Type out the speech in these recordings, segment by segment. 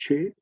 6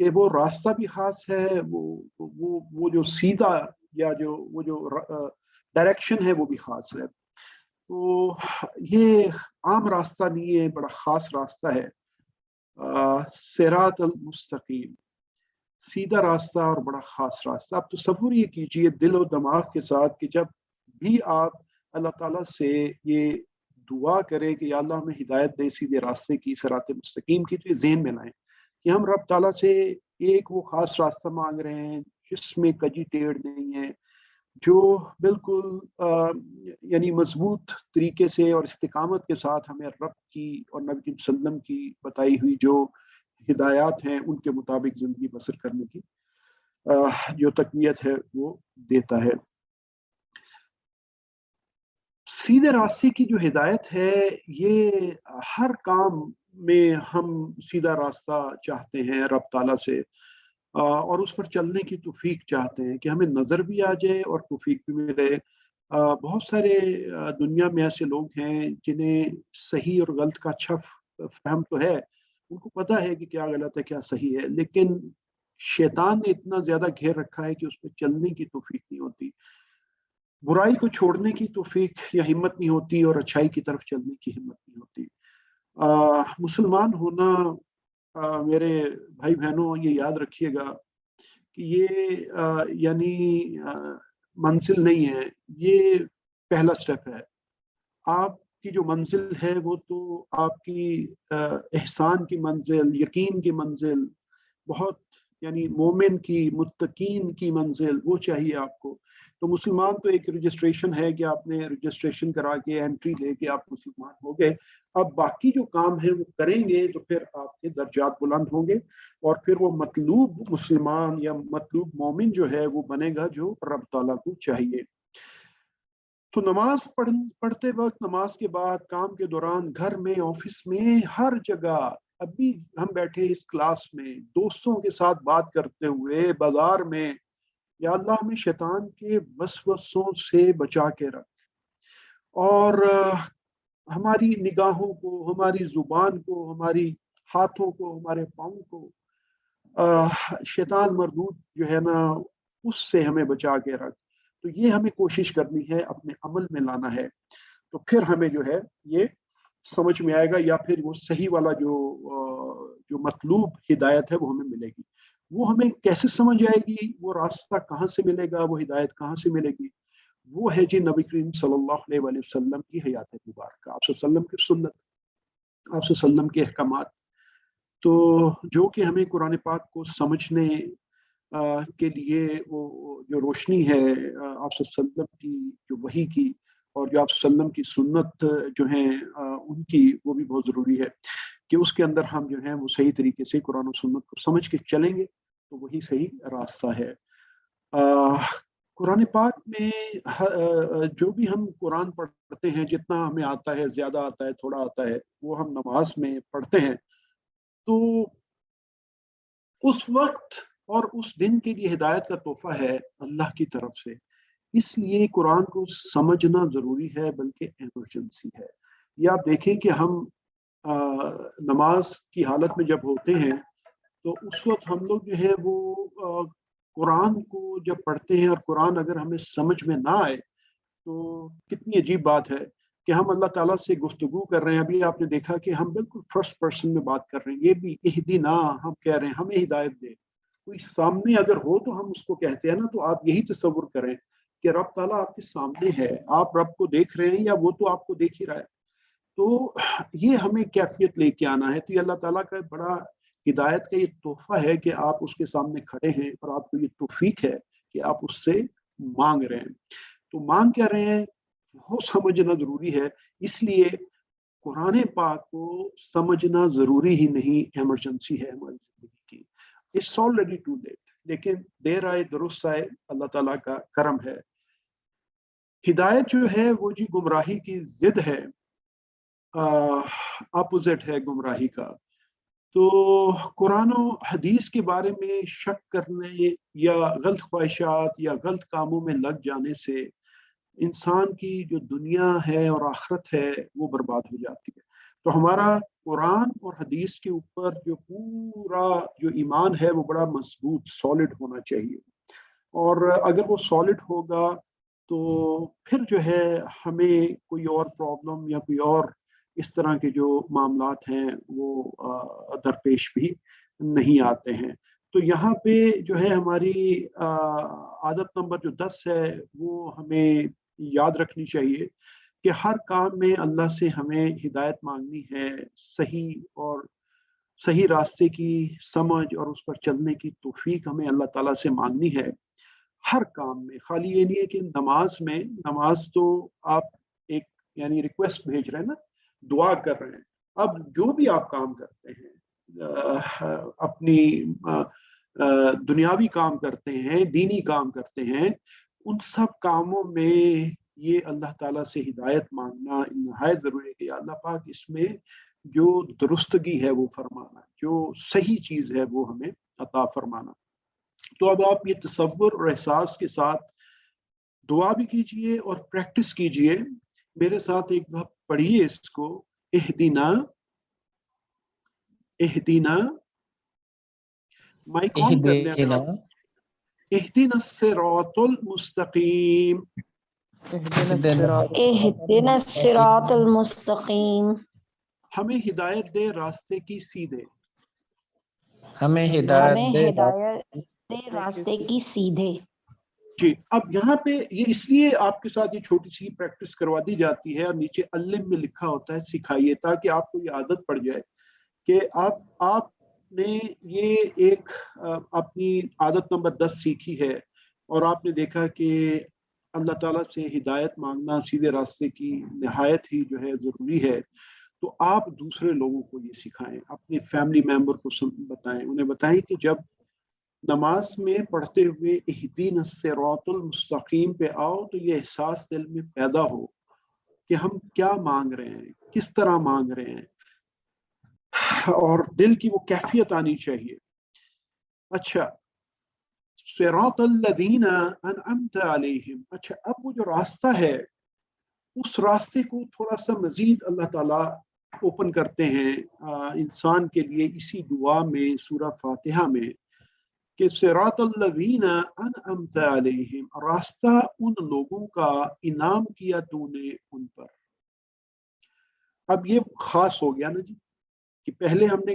کہ وہ راستہ بھی خاص ہے، وہ جو سیدھا یا وہ جو ڈائریکشن ہے وہ بھی خاص ہے. تو یہ عام راستہ نہیں ہے، بڑا خاص راستہ ہے. صراط المستقیم، سیدھا راستہ اور بڑا خاص راستہ. آپ تصور یہ کیجئے دل و دماغ کے ساتھ کہ جب بھی آپ اللہ تعالیٰ سے یہ دعا کریں کہ یا اللہ ہمیں ہدایت دے سیدھے راستے کی، صراط مستقیم کی، تو یہ ذہن میں لائیں کہ ہم رب تعالیٰ سے ایک وہ خاص راستہ مانگ رہے ہیں جس میں کجی ٹیڑھ نہیں ہے، جو بالکل یعنی مضبوط طریقے سے اور استقامت کے ساتھ ہمیں رب کی اور نبی صلی اللہ علیہ وسلم کی بتائی ہوئی جو ہدایات ہیں ان کے مطابق زندگی بسر کرنے کی جو تقویت ہے وہ دیتا ہے. سیدھے راستے کی جو ہدایت ہے، یہ ہر کام میں ہم سیدھا راستہ چاہتے ہیں رب تعالیٰ سے، اور اس پر چلنے کی توفیق چاہتے ہیں کہ ہمیں نظر بھی آ جائے اور توفیق بھی ملے. بہت سارے دنیا میں ایسے لوگ ہیں جنہیں صحیح اور غلط کا اچھا فہم تو ہے، ان کو پتہ ہے کہ کیا غلط ہے کیا صحیح ہے، لیکن شیطان نے اتنا زیادہ گھیر رکھا ہے کہ اس پہ چلنے کی توفیق نہیں ہوتی، برائی کو چھوڑنے کی توفیق یا ہمت نہیں ہوتی، اور اچھائی کی طرف چلنے کی ہمت نہیں ہوتی. مسلمان ہونا میرے بھائی بہنوں یہ یاد رکھیے گا کہ یہ یعنی منزل نہیں ہے، یہ پہلا سٹیپ ہے. آپ کی جو منزل ہے وہ تو آپ کی احسان کی منزل، یقین کی منزل، بہت یعنی مومن کی، متقین کی منزل وہ چاہیے آپ کو. تو مسلمان تو ایک رجسٹریشن ہے کہ آپ نے رجسٹریشن کرا کے انٹری لے کے آپ مسلمان ہو گئے. اب باقی جو کام ہے وہ کریں گے تو پھر آپ کے درجات بلند ہوں گے، اور پھر وہ مطلوب مسلمان یا مطلوب مومن جو ہے وہ بنے گا جو رب تعالیٰ کو چاہیے. تو نماز پڑھتے وقت، نماز کے بعد، کام کے دوران، گھر میں، آفس میں، ہر جگہ، ابھی ہم بیٹھے اس کلاس میں، دوستوں کے ساتھ بات کرتے ہوئے، بازار میں، یا اللہ ہمیں شیطان کے وسوسوں سے بچا کے رکھ، اور ہماری نگاہوں کو، ہماری زبان کو، ہماری ہاتھوں کو، ہمارے پاؤں کو شیطان مردود جو ہے نا اس سے ہمیں بچا کے رکھ. تو یہ ہمیں کوشش کرنی ہے، اپنے عمل میں لانا ہے، تو پھر ہمیں جو ہے یہ سمجھ میں آئے گا، یا پھر وہ صحیح والا جو مطلوب ہدایت ہے وہ ہمیں ملے گی. وہ ہمیں کیسے سمجھ آئے گی، وہ راستہ کہاں سے ملے گا، وہ ہدایت کہاں سے ملے گی؟ وہ ہے جی نبی کریم صلی اللہ علیہ وآلہ وسلم کی حیات مبارکہ، آپ صلی اللہ علیہ وسلم کی سنت، آپ صلی اللہ علیہ وسلم کے احکامات. تو جو کہ ہمیں قرآن پاک کو سمجھنے کے لیے وہ جو روشنی ہے آپ صلی اللہ علیہ وسلم کی جو وحی کی، اور جو آپ صلی اللہ علیہ وسلم کی سنت جو ہیں ان کی، وہ بھی بہت ضروری ہے کہ اس کے اندر ہم جو ہیں وہ صحیح طریقے سے قرآن و سنت کو سمجھ کے چلیں گے تو وہی صحیح راستہ ہے. قرآن پاک میں جو بھی ہم قرآن پڑھتے ہیں، جتنا ہمیں آتا ہے، زیادہ آتا ہے، تھوڑا آتا ہے، وہ ہم نماز میں پڑھتے ہیں، تو اس وقت اور اس دن کے لیے ہدایت کا تحفہ ہے اللہ کی طرف سے. اس لیے قرآن کو سمجھنا ضروری ہے، بلکہ ایمرجنسی ہے. یہ آپ دیکھیں کہ ہم نماز کی حالت میں جب ہوتے ہیں تو اس وقت ہم لوگ جو ہے وہ قرآن کو جب پڑھتے ہیں، اور قرآن اگر ہمیں سمجھ میں نہ آئے تو کتنی عجیب بات ہے کہ ہم اللہ تعالیٰ سے گفتگو کر رہے ہیں. ابھی آپ نے دیکھا کہ ہم بالکل فرسٹ پرسن میں بات کر رہے ہیں، یہ بھی اہدنا ہم کہہ رہے ہیں، ہمیں ہدایت دے. کوئی سامنے اگر ہو تو ہم اس کو کہتے ہیں نا. تو آپ یہی تصور کریں کہ رب تعالیٰ آپ کے سامنے ہے، آپ رب کو دیکھ رہے ہیں، یا وہ تو آپ کو دیکھ ہی رہا ہے. تو یہ ہمیں کیفیت لے کے آنا ہے. تو یہ اللہ تعالیٰ کا بڑا ہدایت کا یہ تحفہ ہے کہ آپ اس کے سامنے کھڑے ہیں، اور آپ کو یہ توفیق ہے کہ آپ اس سے مانگ رہے ہیں. تو مانگ کیا رہے ہیں وہ سمجھنا ضروری ہے. اس لیے قرآن پاک کو سمجھنا ضروری ہی نہیں، ایمرجنسی ہے ہماری زندگی کی. اٹس آلریڈی ٹو لیٹ، لیکن دیر آئے درست آئے، اللہ تعالیٰ کا کرم ہے. ہدایت جو ہے وہ جی گمراہی کی ضد ہے، اپوزٹ ہے گمراہی کا. تو قرآن و حدیث کے بارے میں شک کرنے یا غلط خواہشات یا غلط کاموں میں لگ جانے سے انسان کی جو دنیا ہے اور آخرت ہے وہ برباد ہو جاتی ہے. تو ہمارا قرآن اور حدیث کے اوپر جو پورا جو ایمان ہے وہ بڑا مضبوط سالڈ ہونا چاہیے، اور اگر وہ سالڈ ہوگا تو پھر جو ہے ہمیں کوئی اور پرابلم یا کوئی اور اس طرح کے جو معاملات ہیں وہ درپیش بھی نہیں آتے ہیں۔ تو یہاں پہ جو ہے ہماری عادت نمبر جو 10 ہے وہ ہمیں یاد رکھنی چاہیے کہ ہر کام میں اللہ سے ہمیں ہدایت مانگنی ہے، صحیح اور صحیح راستے کی سمجھ اور اس پر چلنے کی توفیق ہمیں اللہ تعالیٰ سے مانگنی ہے ہر کام میں۔ خالی یہ نہیں ہے کہ نماز تو آپ ایک یعنی ریکویسٹ بھیج رہے ہیں نا، دعا کر رہے ہیں۔ اب جو بھی آپ کام کرتے ہیں، اپنی دنیاوی کام کرتے ہیں، دینی کام کرتے ہیں، ان سب کاموں میں یہ اللہ تعالیٰ سے ہدایت مانگنا نہایت ضروری ہے کہ یا اللہ پاک اس میں جو درستگی ہے وہ فرمانا، جو صحیح چیز ہے وہ ہمیں عطا فرمانا۔ تو اب آپ یہ تصور اور احساس کے ساتھ دعا بھی کیجئے اور پریکٹس کیجئے۔ میرے ساتھ ایک دفعہ پڑھیے اس کو، اہدینا اہدینا، مائک آن کر لیں اگر آپ، اہدینا الصراط المستقیم، اهدنا الصراط المستقیم، ہمیں ہدایت دے راستے کی سیدھے۔ ہمیں ہمیں ہدایت دے ہدایت دے راستے کی سیدھے۔ جی، اب یہاں پہ یہ اس لیے آپ کے ساتھ یہ چھوٹی سی پریکٹس کروا دی جاتی ہے اور نیچے علم میں لکھا ہوتا ہے سکھائیے، تاکہ آپ کو یہ عادت پڑ جائے کہ آپ نے یہ ایک اپنی عادت نمبر 10 سیکھی ہے، اور آپ نے دیکھا کہ اللہ تعالیٰ سے ہدایت مانگنا سیدھے راستے کی نہایت ہی جو ہے ضروری ہے۔ تو آپ دوسرے لوگوں کو یہ سکھائیں، اپنے فیملی ممبر کو بتائیں، انہیں بتائیں کہ جب نماز میں پڑھتے ہوئے اہدینا الصراط المستقیم پہ آؤ تو یہ احساس دل میں پیدا ہو کہ ہم کیا مانگ رہے ہیں، کس طرح مانگ رہے ہیں، اور دل کی وہ کیفیت آنی چاہیے۔ اچھا، صراط الذین انعمت علیہم، اچھا اب وہ جو راستہ ہے اس راستے کو تھوڑا سا مزید اللہ تعالیٰ اوپن کرتے ہیں انسان کے لیے اسی دعا میں سورہ فاتحہ میں، کہ صراط الذین انعمت علیہم، راستہ ان لوگوں کا انعام کیا تو نے ان پر۔ اب یہ خاص ہو گیا نا جی، کہ پہلے ہم نے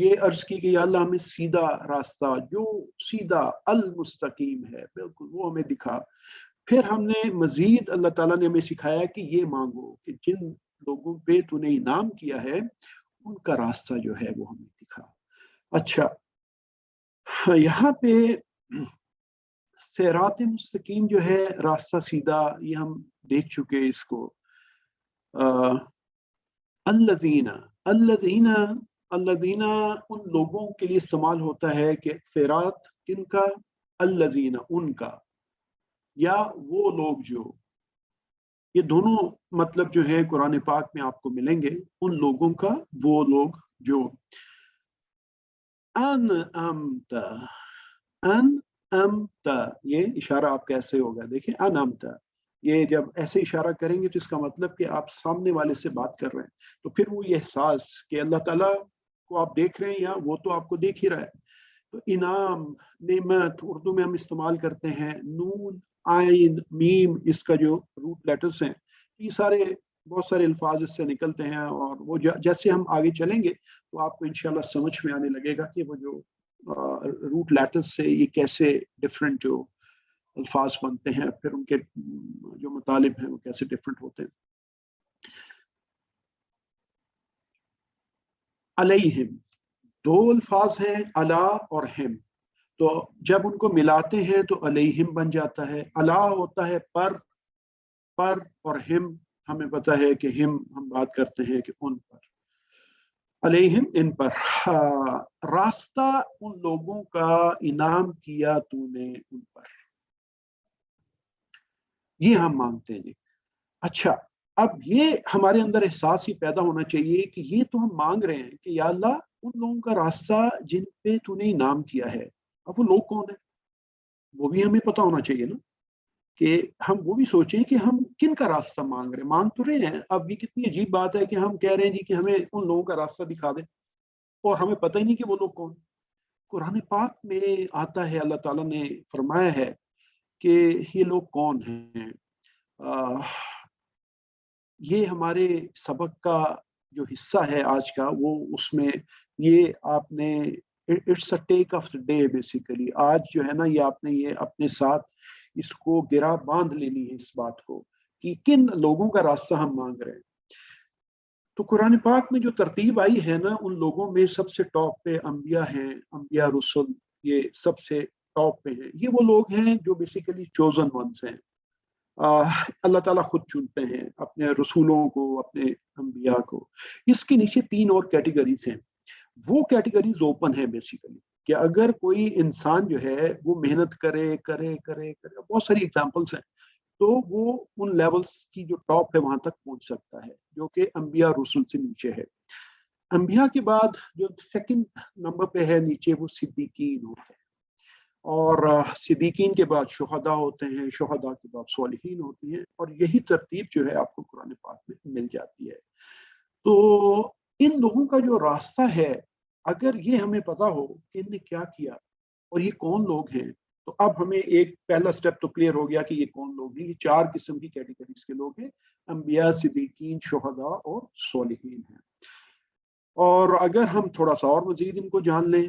یہ عرض کی کہ یا اللہ ہمیں سیدھا راستہ جو سیدھا المستقیم ہے بالکل وہ ہمیں دکھا۔ پھر ہم نے مزید اللہ تعالیٰ نے ہمیں سکھایا کہ یہ مانگو کہ جن لوگوں پہ تو نے انعام کیا ہے ان کا راستہ جو ہے وہ ہمیں دکھا۔ اچھا، یہاں پہ صراط مستقیم جو ہے راستہ سیدھا، یہ ہم دیکھ چکے اس کو۔ الذین الذین ان لوگوں کے لیے استعمال ہوتا ہے کہ صراط کن کا، الذین ان کا، یا وہ لوگ جو، یہ دونوں مطلب جو ہے قرآن پاک میں آپ کو ملیں گے، ان لوگوں کا، وہ لوگ جو انعمت انعمت، یہ اشارہ آپ کیسے ہوگا دیکھیں، انعمت، یہ جب ایسے اشارہ کریں گے تو اس کا مطلب کہ آپ سامنے والے سے بات کر رہے ہیں، تو پھر وہ یہ احساس کہ اللہ تعالیٰ کو آپ دیکھ رہے ہیں یا وہ تو آپ کو دیکھ ہی رہا ہے۔ تو انعام، نعمت اردو میں ہم استعمال کرتے ہیں، نون عین میم اس کا جو روٹ لیٹرز ہیں، یہ سارے بہت سارے الفاظ اس سے نکلتے ہیں، اور وہ جیسے ہم آگے چلیں گے تو آپ کو انشاءاللہ سمجھ میں آنے لگے گا کہ وہ جو روٹ لیٹرز سے یہ کیسے ڈفرینٹ جو الفاظ بنتے ہیں، پھر ان کے جو مطالب ہیں وہ کیسے ڈفرینٹ ہوتے ہیں۔ علیہم، دو الفاظ ہیں علا اور ہم، تو جب ان کو ملاتے ہیں تو علیہم بن جاتا ہے۔ علا ہوتا ہے پر اور ہم ہمیں پتا ہے کہ ہم بات کرتے ہیں کہ ان پر، علیہم ان پر، راستہ ان لوگوں کا انعام کیا تو نے ان پر، یہ ہم مانگتے ہیں۔ اچھا، اب یہ ہمارے اندر احساس ہی پیدا ہونا چاہیے کہ یہ تو ہم مانگ رہے ہیں کہ یا اللہ ان لوگوں کا راستہ جن پہ تو نے انعام کیا ہے، اب وہ لوگ کون ہیں وہ بھی ہمیں پتا ہونا چاہیے نا۔ کہ ہم وہ بھی سوچیں کہ ہم کن کا راستہ مانگ تو رہے ہیں. اب یہ کتنی عجیب بات ہے کہ ہم کہہ رہے ہیں جی کہ ہمیں ان لوگوں کا راستہ دکھا دیں اور ہمیں پتہ ہی نہیں کہ وہ لوگ کون. قرآن پاک میں آتا ہے، اللہ تعالیٰ نے فرمایا ہے کہ یہ لوگ کون ہیں. یہ ہمارے سبق کا جو حصہ ہے آج کا، وہ اس میں یہ آپ نے it's a take off the day basically. آج جو ہے نا یہ آپ نے یہ اپنے ساتھ اس کو گرا باندھ لینی ہے اس بات کو کہ کن لوگوں کا راستہ ہم مانگ رہے ہیں. تو قرآن پاک میں جو ترتیب آئی ہے نا، ان لوگوں میں سب سے ٹاپ پہ انبیاء ہیں، انبیاء رسول یہ سب سے ٹاپ پہ ہیں. یہ وہ لوگ ہیں جو بیسیکلی چوزن ونس ہیں. اللہ تعالیٰ خود چنتے ہیں اپنے رسولوں کو، اپنے انبیاء کو. اس کے نیچے 3 اور کیٹیگریز ہیں. وہ کیٹیگریز اوپن ہے بیسیکلی کہ اگر کوئی انسان جو ہے وہ محنت کرے کرے کرے کرے، بہت ساری ایگزامپلس ہیں، تو وہ ان لیولز کی جو ٹاپ ہے وہاں تک پہنچ سکتا ہے، جو کہ انبیاء رسول سے نیچے ہے. انبیاء کے بعد جو سیکنڈ نمبر پہ ہے نیچے، وہ صدیقین ہوتے ہیں، اور صدیقین کے بعد شہداء ہوتے ہیں، شہداء کے بعد صالحین ہوتی ہیں، اور یہی ترتیب جو ہے آپ کو قرآن پاک میں مل جاتی ہے. تو ان لوگوں کا جو راستہ ہے، اگر یہ ہمیں پتا ہو کہ ان نے کیا کیا اور یہ کون لوگ ہیں، تو اب ہمیں ایک پہلا سٹیپ تو کلیئر ہو گیا کہ یہ کون لوگ ہیں. یہ 4 قسم کی کیٹیگریز کے لوگ ہیں: انبیاء، صدیقین، شہداء اور صالحین ہیں. اور اگر ہم تھوڑا سا اور مزید ان کو جان لیں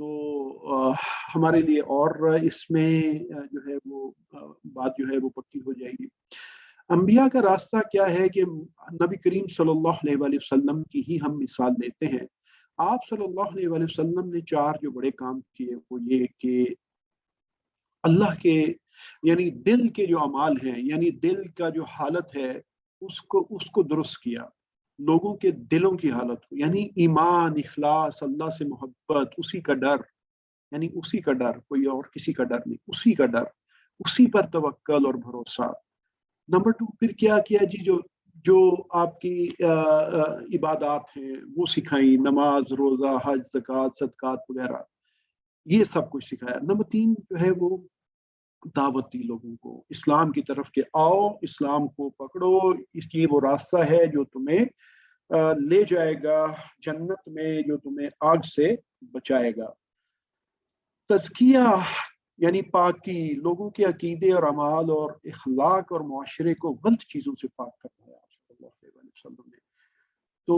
تو ہمارے لیے اور اس میں جو ہے وہ بات جو ہے وہ پکی ہو جائے گی. انبیاء کا راستہ کیا ہے کہ نبی کریم صلی اللہ علیہ وآلہ وسلم کی ہی ہم مثال لیتے ہیں. آپ صلی اللہ علیہ وآلہ وسلم نے 4 جو بڑے کام کیے، وہ یہ کہ اللہ کے یعنی دل کے جو اعمال ہیں، یعنی دل کا جو حالت ہے اس کو درست کیا. لوگوں کے دلوں کی حالت کو، یعنی ایمان، اخلاص، اللہ سے محبت، اسی کا ڈر، یعنی اسی کا ڈر، کوئی اور کسی کا ڈر نہیں، اسی کا ڈر، اسی پر توکل اور بھروسہ. نمبر 2 پھر کیا جی، جو آپ کی عبادات ہیں وہ سکھائیں، نماز، روزہ، حج، زکوٰۃ، صدقات وغیرہ، یہ سب کچھ سکھایا. نمبر 3 جو ہے وہ دعوت دی لوگوں کو اسلام کی طرف کہ آؤ، اسلام کو پکڑو، اس کی وہ راستہ ہے جو تمہیں لے جائے گا جنت میں، جو تمہیں آگ سے بچائے گا. تزکیہ یعنی پاکی، لوگوں کے عقیدے اور اعمال اور اخلاق اور معاشرے کو غلط چیزوں سے پاک کرنا ہے آپ صلی اللہ علیہ وسلم نے. تو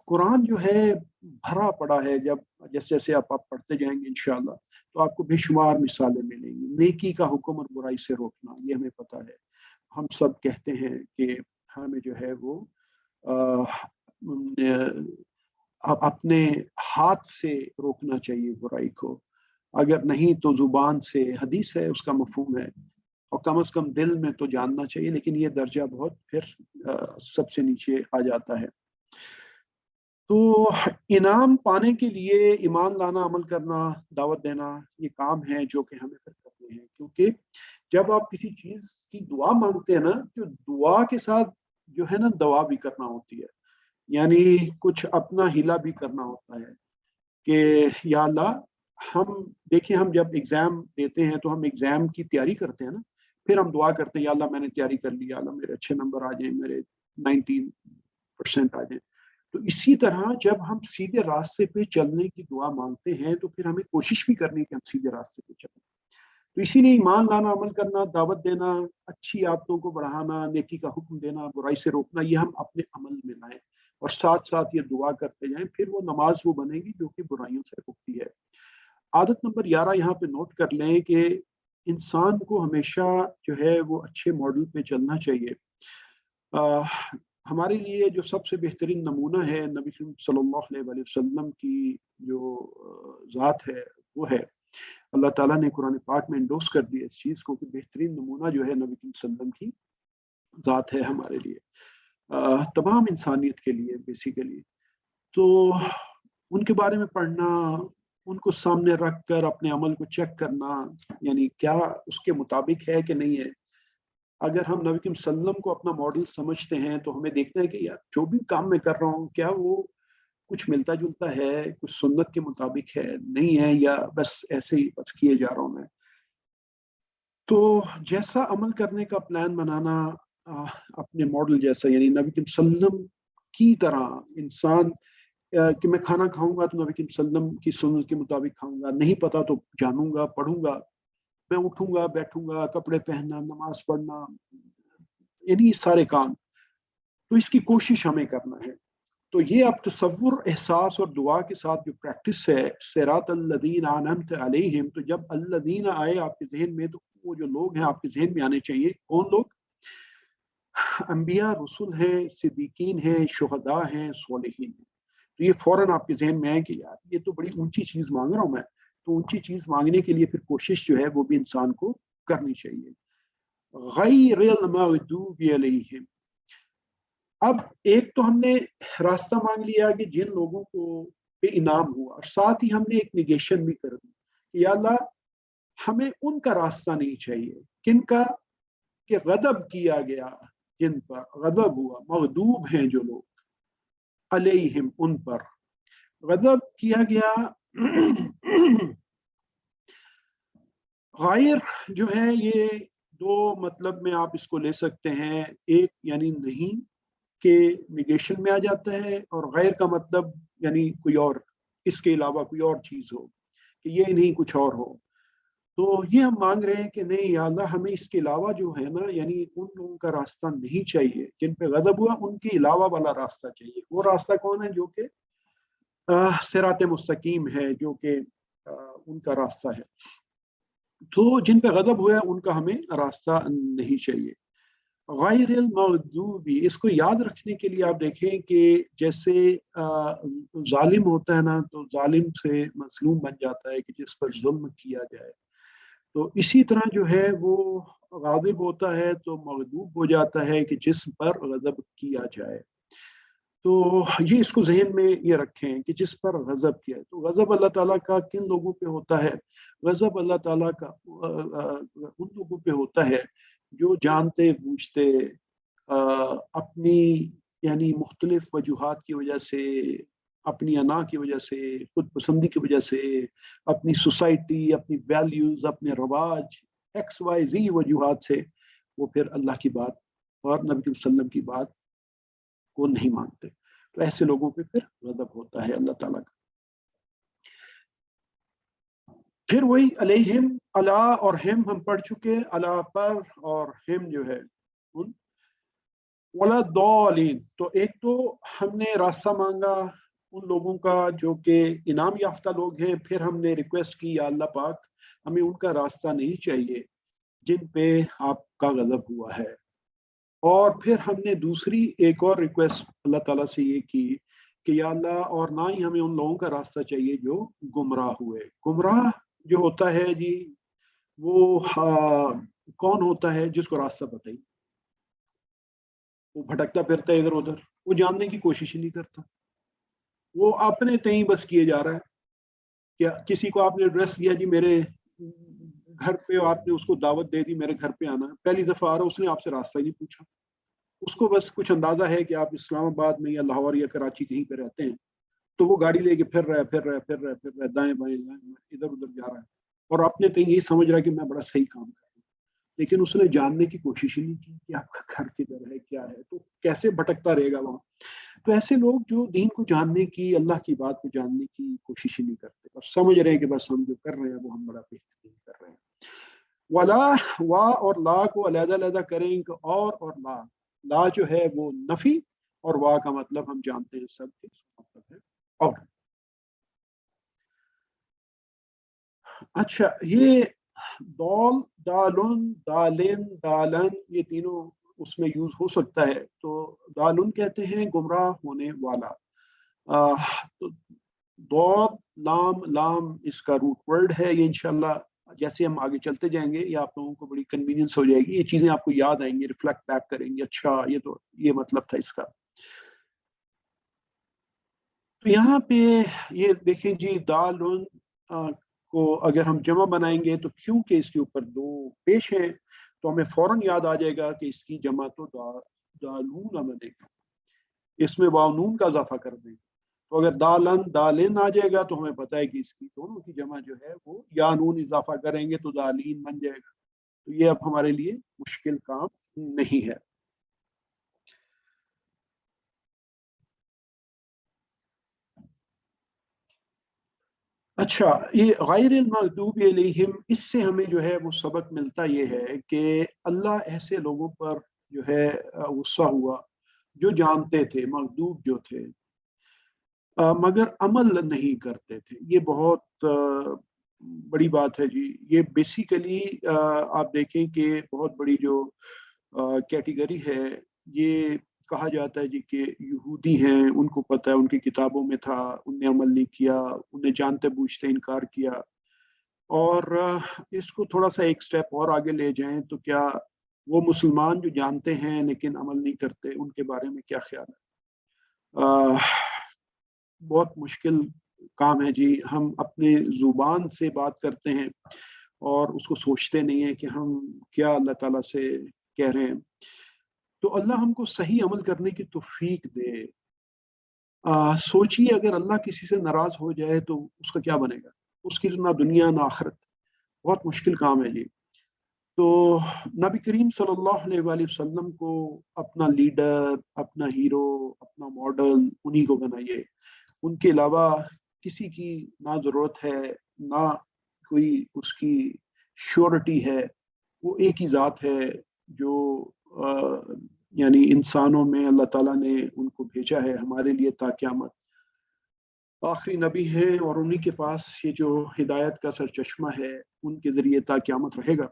قرآن جو ہے بھرا پڑا ہے. جیسے جیسے آپ پڑھتے جائیں گے انشاءاللہ تو آپ کو بے شمار مثالیں ملیں گی. نیکی کا حکم اور برائی سے روکنا، یہ ہمیں پتہ ہے. ہم سب کہتے ہیں کہ ہمیں جو ہے وہ اپنے ہاتھ سے روکنا چاہیے برائی کو، اگر نہیں تو زبان سے. حدیث ہے، اس کا مفہوم ہے، اور کم از کم دل میں تو جاننا چاہیے. لیکن یہ درجہ بہت پھر سب سے نیچے آ جاتا ہے. تو انعام پانے کے لیے ایمان لانا، عمل کرنا، دعوت دینا، یہ کام ہے جو کہ ہمیں پھر کرنے ہیں. کیونکہ جب آپ کسی چیز کی دعا مانگتے ہیں نا، تو دعا کے ساتھ جو ہے نا دعا بھی کرنا ہوتی ہے، یعنی کچھ اپنا ہیلا بھی کرنا ہوتا ہے کہ یا اللہ، ہم دیکھیں، ہم جب ایگزام دیتے ہیں تو ہم ایگزام کی تیاری کرتے ہیں نا، پھر ہم دعا کرتے ہیں یا اللہ میں نے تیاری کر لی، یا اللہ میرے اچھے نمبر آ جائیں، میرے 90% آ جائیں. تو اسی طرح جب ہم سیدھے راستے پہ چلنے کی دعا مانگتے ہیں تو پھر ہمیں کوشش بھی کرنی کہ ہم سیدھے راستے پہ چلیں. تو اسی لیے ایمان لانا، عمل کرنا، دعوت دینا، اچھی عادتوں کو بڑھانا، نیکی کا حکم دینا، برائی سے روکنا، یہ ہم اپنے عمل میں لائیں اور ساتھ ساتھ یہ دعا کرتے جائیں. پھر وہ نماز وہ بنے گی جو کہ برائیوں سے روکتی ہے. عادت نمبر 11 یہاں پہ نوٹ کر لیں کہ انسان کو ہمیشہ جو ہے وہ اچھے ماڈل پہ چلنا چاہیے. ہمارے لیے جو سب سے بہترین نمونہ ہے نبی صلی اللہ علیہ وآلہ وسلم کی جو ذات ہے، وہ ہے اللہ تعالیٰ نے قرآن پاک میں انڈوس کر دیا اس چیز کو کہ بہترین نمونہ جو ہے نبی صلی اللہ علیہ وسلم کی ذات ہے ہمارے لیے، تمام انسانیت کے لیے بیسیکلی. تو ان کے بارے میں پڑھنا، ان کو سامنے رکھ کر اپنے عمل کو چیک کرنا، یعنی کیا اس کے مطابق ہے کہ نہیں ہے. اگر ہم نبی صلی اللہ علیہ وسلم کو اپنا ماڈل سمجھتے ہیں تو ہمیں دیکھنا ہے کہ یار جو بھی کام میں کر رہا ہوں کیا وہ کچھ ملتا جلتا ہے، کچھ سنت کے مطابق ہے، نہیں ہے، یا بس ایسے ہی بس کیے جا رہا ہوں میں. تو جیسا عمل کرنے کا پلان بنانا اپنے ماڈل جیسا، یعنی نبی کریم صلی اللہ علیہ وسلم کی طرح انسان کہ میں کھانا کھاؤں گا تو نبی کریم صلی اللہ علیہ وسلم کی سنت کے مطابق کھاؤں گا، نہیں پتا تو جانوں گا، پڑھوں گا، میں اٹھوں گا، بیٹھوں گا، کپڑے پہننا، نماز پڑھنا، یعنی یہ سارے کام، تو اس کی کوشش ہمیں کرنا ہے۔ تو یہ اب تصور، احساس اور دعا کے ساتھ جو پریکٹس ہے، صراط الذین انعمت علیہم، تو جب الذین آئے آپ کے ذہن میں تو وہ جو لوگ ہیں آپ کے ذہن میں آنے چاہیے۔ کون لوگ؟ انبیاء، رسول ہیں، صدیقین ہیں، شہداء ہیں، صالحین ہیں۔ تو یہ فوراً آپ کے ذہن میں ہے کہ یار یہ تو بڑی اونچی چیز مانگ رہا ہوں میں، تو اونچی چیز مانگنے کے لیے پھر کوشش جو ہے وہ بھی انسان کو کرنی چاہیے۔ غیر المغضوب علیہم، اب ایک تو ہم نے راستہ مانگ لیا کہ جن لوگوں کو پہ انعام ہوا، اور ساتھ ہی ہم نے ایک نگیشن بھی کر دی کہ یا اللہ ہمیں ان کا راستہ نہیں چاہیے، کن کا؟ کہ غضب کیا گیا، جن پر غضب ہوا، مغضوب ہیں جو لوگ، علیہم ان پر غضب کیا گیا۔ غائر جو ہے یہ دو مطلب میں آپ اس کو لے سکتے ہیں، ایک یعنی نہیں کہ نگیشن میں آ جاتا ہے، اور غیر کا مطلب یعنی کوئی اور، اس کے علاوہ کوئی اور چیز ہو، کہ یہ نہیں کچھ اور ہو۔ تو یہ ہم مانگ رہے ہیں کہ نہیں یا اللہ ہمیں اس کے علاوہ جو ہے نا، یعنی ان لوگوں کا راستہ نہیں چاہیے جن پہ غضب ہوا، ان کے علاوہ والا راستہ چاہیے۔ وہ راستہ کون ہے؟ جو کہ صراط مستقیم ہے، جو کہ ان کا راستہ ہے۔ تو جن پہ غضب ہوا ان کا ہمیں راستہ نہیں چاہیے۔ غیر المغضوب، اس کو یاد رکھنے کے لیے آپ دیکھیں کہ جیسے ظالم ہوتا ہے نا، تو ظالم سے مظلوم بن جاتا ہے کہ جس پر ظلم کیا جائے، تو اسی طرح جو ہے وہ غاضب ہوتا ہے تو مغضوب ہو جاتا ہے کہ جس پر غضب کیا جائے۔ تو یہ اس کو ذہن میں یہ رکھیں کہ جس پر غضب کیا ہے، تو غضب اللہ تعالیٰ کا کن لوگوں پہ ہوتا ہے؟ غضب اللہ تعالیٰ کا ان لوگوں پہ ہوتا ہے جو جانتے بوجھتے اپنی یعنی مختلف وجوہات کی وجہ سے، اپنی انا کی وجہ سے، خود پسندی کی وجہ سے، اپنی سوسائٹی، اپنی ویلیوز، اپنے رواج، ایکس وائی زی وجوہات سے وہ پھر اللہ کی بات اور نبی صلی اللہ علیہ وسلم کی بات کو نہیں مانتے، تو ایسے لوگوں پہ پھر غضب ہوتا ہے اللہ تعالیٰ کا۔ پھر وہی علیہم، اللہ اور ہم پڑھ چکے، اللہ پر اور ہم جو ہے ان ولا ضالین، تو ایک تو ہم نے راستہ مانگا ان لوگوں کا جو کہ انعام یافتہ لوگ ہیں، پھر ہم نے ریکویسٹ کی یا اللہ پاک ہمیں ان کا راستہ نہیں چاہیے جن پہ آپ کا غضب ہوا ہے، اور پھر ہم نے دوسری ایک اور ریکویسٹ اللہ تعالیٰ سے یہ کی کہ یا اللہ اور نہ ہی ہمیں ان لوگوں کا راستہ چاہیے جو گمراہ ہوئے۔ گمراہ جو ہوتا ہے جی وہ کون ہوتا ہے؟ جس کو راستہ پتہ ہی، وہ بھٹکتا پھرتا ہے ادھر ادھر، وہ جاننے کی کوشش ہی نہیں کرتا، وہ اپنے تئیں بس کیے جا رہا ہے۔ کیا کسی کو آپ نے ایڈریس دیا جی میرے گھر پہ، آپ نے اس کو دعوت دے دی میرے گھر پہ آنا، پہلی دفعہ آ رہا، اس نے آپ سے راستہ ہی نہیں پوچھا، اس کو بس کچھ اندازہ ہے کہ آپ اسلام آباد میں یا لاہور یا کراچی کہیں پہ رہتے ہیں، تو وہ گاڑی لے کے پھر رہا دائیں بائیں ادھر ادھر جا رہا ہے، اور اپنے تئیں یہی سمجھ رہا ہے کہ میں بڑا صحیح کام کر رہا ہوں، لیکن اس نے جاننے کی کوشش ہی نہیں کی کہ آپ کا گھر کدھر ہے، کیا ہے، تو کیسے بھٹکتا رہے گا وہاں۔ تو ایسے لوگ جو دین کو جاننے کی، اللہ کی بات کو جاننے کی کوشش ہی نہیں کرتے، بس سمجھ رہے ہیں کہ بس ہم جو کر رہے ہیں وہ ہم بڑا بہترین کر رہے ہیں۔ ولا، وا اور لا کو علیحدہ علیحدہ کریں کہ اور لا، لا جو ہے وہ نفی، اور وا کا مطلب ہم جانتے ہیں سب کے مطلب ہے اور۔ اچھا، یہ دال، دالن، دالن، دالن، یہ تینوں اس میں یوز ہو سکتا ہے۔ تو دالن کہتے ہیں گمراہ ہونے والا، تو دود، لام، لام اس کا روٹ ورڈ ہے۔ یہ انشاءاللہ جیسے ہم آگے چلتے جائیں گے یہ آپ لوگوں کو بڑی کنوینئنس ہو جائے گی، یہ چیزیں آپ کو یاد آئیں گی، ریفلیکٹ بیک کریں گے، اچھا یہ تو یہ مطلب تھا اس کا۔ تو یہاں پہ یہ دیکھیں جی، دالن کو اگر ہم جمع بنائیں گے تو کیونکہ اس کے اوپر دو پیش ہیں تو ہمیں فوراً یاد آ جائے گا کہ اس کی جمع تو دالون بنے گا، اس میں واو نون کا اضافہ کر دیں، تو اگر دالن، دالن آ جائے گا تو ہمیں پتہ ہے کہ اس کی دونوں کی جمع جو ہے وہ یا نون اضافہ کریں گے تو دالین بن جائے گا۔ تو یہ اب ہمارے لیے مشکل کام نہیں ہے۔ اچھا، یہ غیر المغضوب علیہم، اس سے ہمیں جو ہے وہ سبق ملتا یہ ہے کہ اللہ ایسے لوگوں پر جو ہے غصہ ہوا جو جانتے تھے، مغضوب جو تھے، مگر عمل نہیں کرتے تھے۔ یہ بہت بڑی بات ہے جی۔ یہ بیسیکلی آپ دیکھیں کہ بہت بڑی جو کیٹیگری ہے، یہ کہا جاتا ہے جی کہ یہودی ہیں، ان کو پتہ ہے، ان کی کتابوں میں تھا، ان نے عمل نہیں کیا، انہیں جانتے بوجھتے انکار کیا۔ اور اس کو تھوڑا سا ایک سٹیپ اور آگے لے جائیں تو کیا وہ مسلمان جو جانتے ہیں لیکن عمل نہیں کرتے، ان کے بارے میں کیا خیال ہے؟ بہت مشکل کام ہے جی۔ ہم اپنے زبان سے بات کرتے ہیں اور اس کو سوچتے نہیں ہیں کہ ہم کیا اللہ تعالیٰ سے کہہ رہے ہیں۔ تو اللہ ہم کو صحیح عمل کرنے کی توفیق دے۔ سوچیے اگر اللہ کسی سے ناراض ہو جائے تو اس کا کیا بنے گا؟ اس کی نہ دنیا نہ آخرت۔ بہت مشکل کام ہے جی۔ تو نبی کریم صلی اللہ علیہ وآلہ وسلم کو اپنا لیڈر، اپنا ہیرو، اپنا ماڈل انہی کو بنائیے۔ ان کے علاوہ کسی کی نہ ضرورت ہے، نہ کوئی اس کی شیورٹی ہے۔ وہ ایک ہی ذات ہے جو یعنی انسانوں میں اللہ تعالیٰ نے ان کو بھیجا ہے ہمارے لیے تا قیامت۔ آخری نبی ہیں اور انہی کے پاس یہ جو ہدایت کا سرچشمہ ہے، ان کے ذریعے تا قیامت رہے گا۔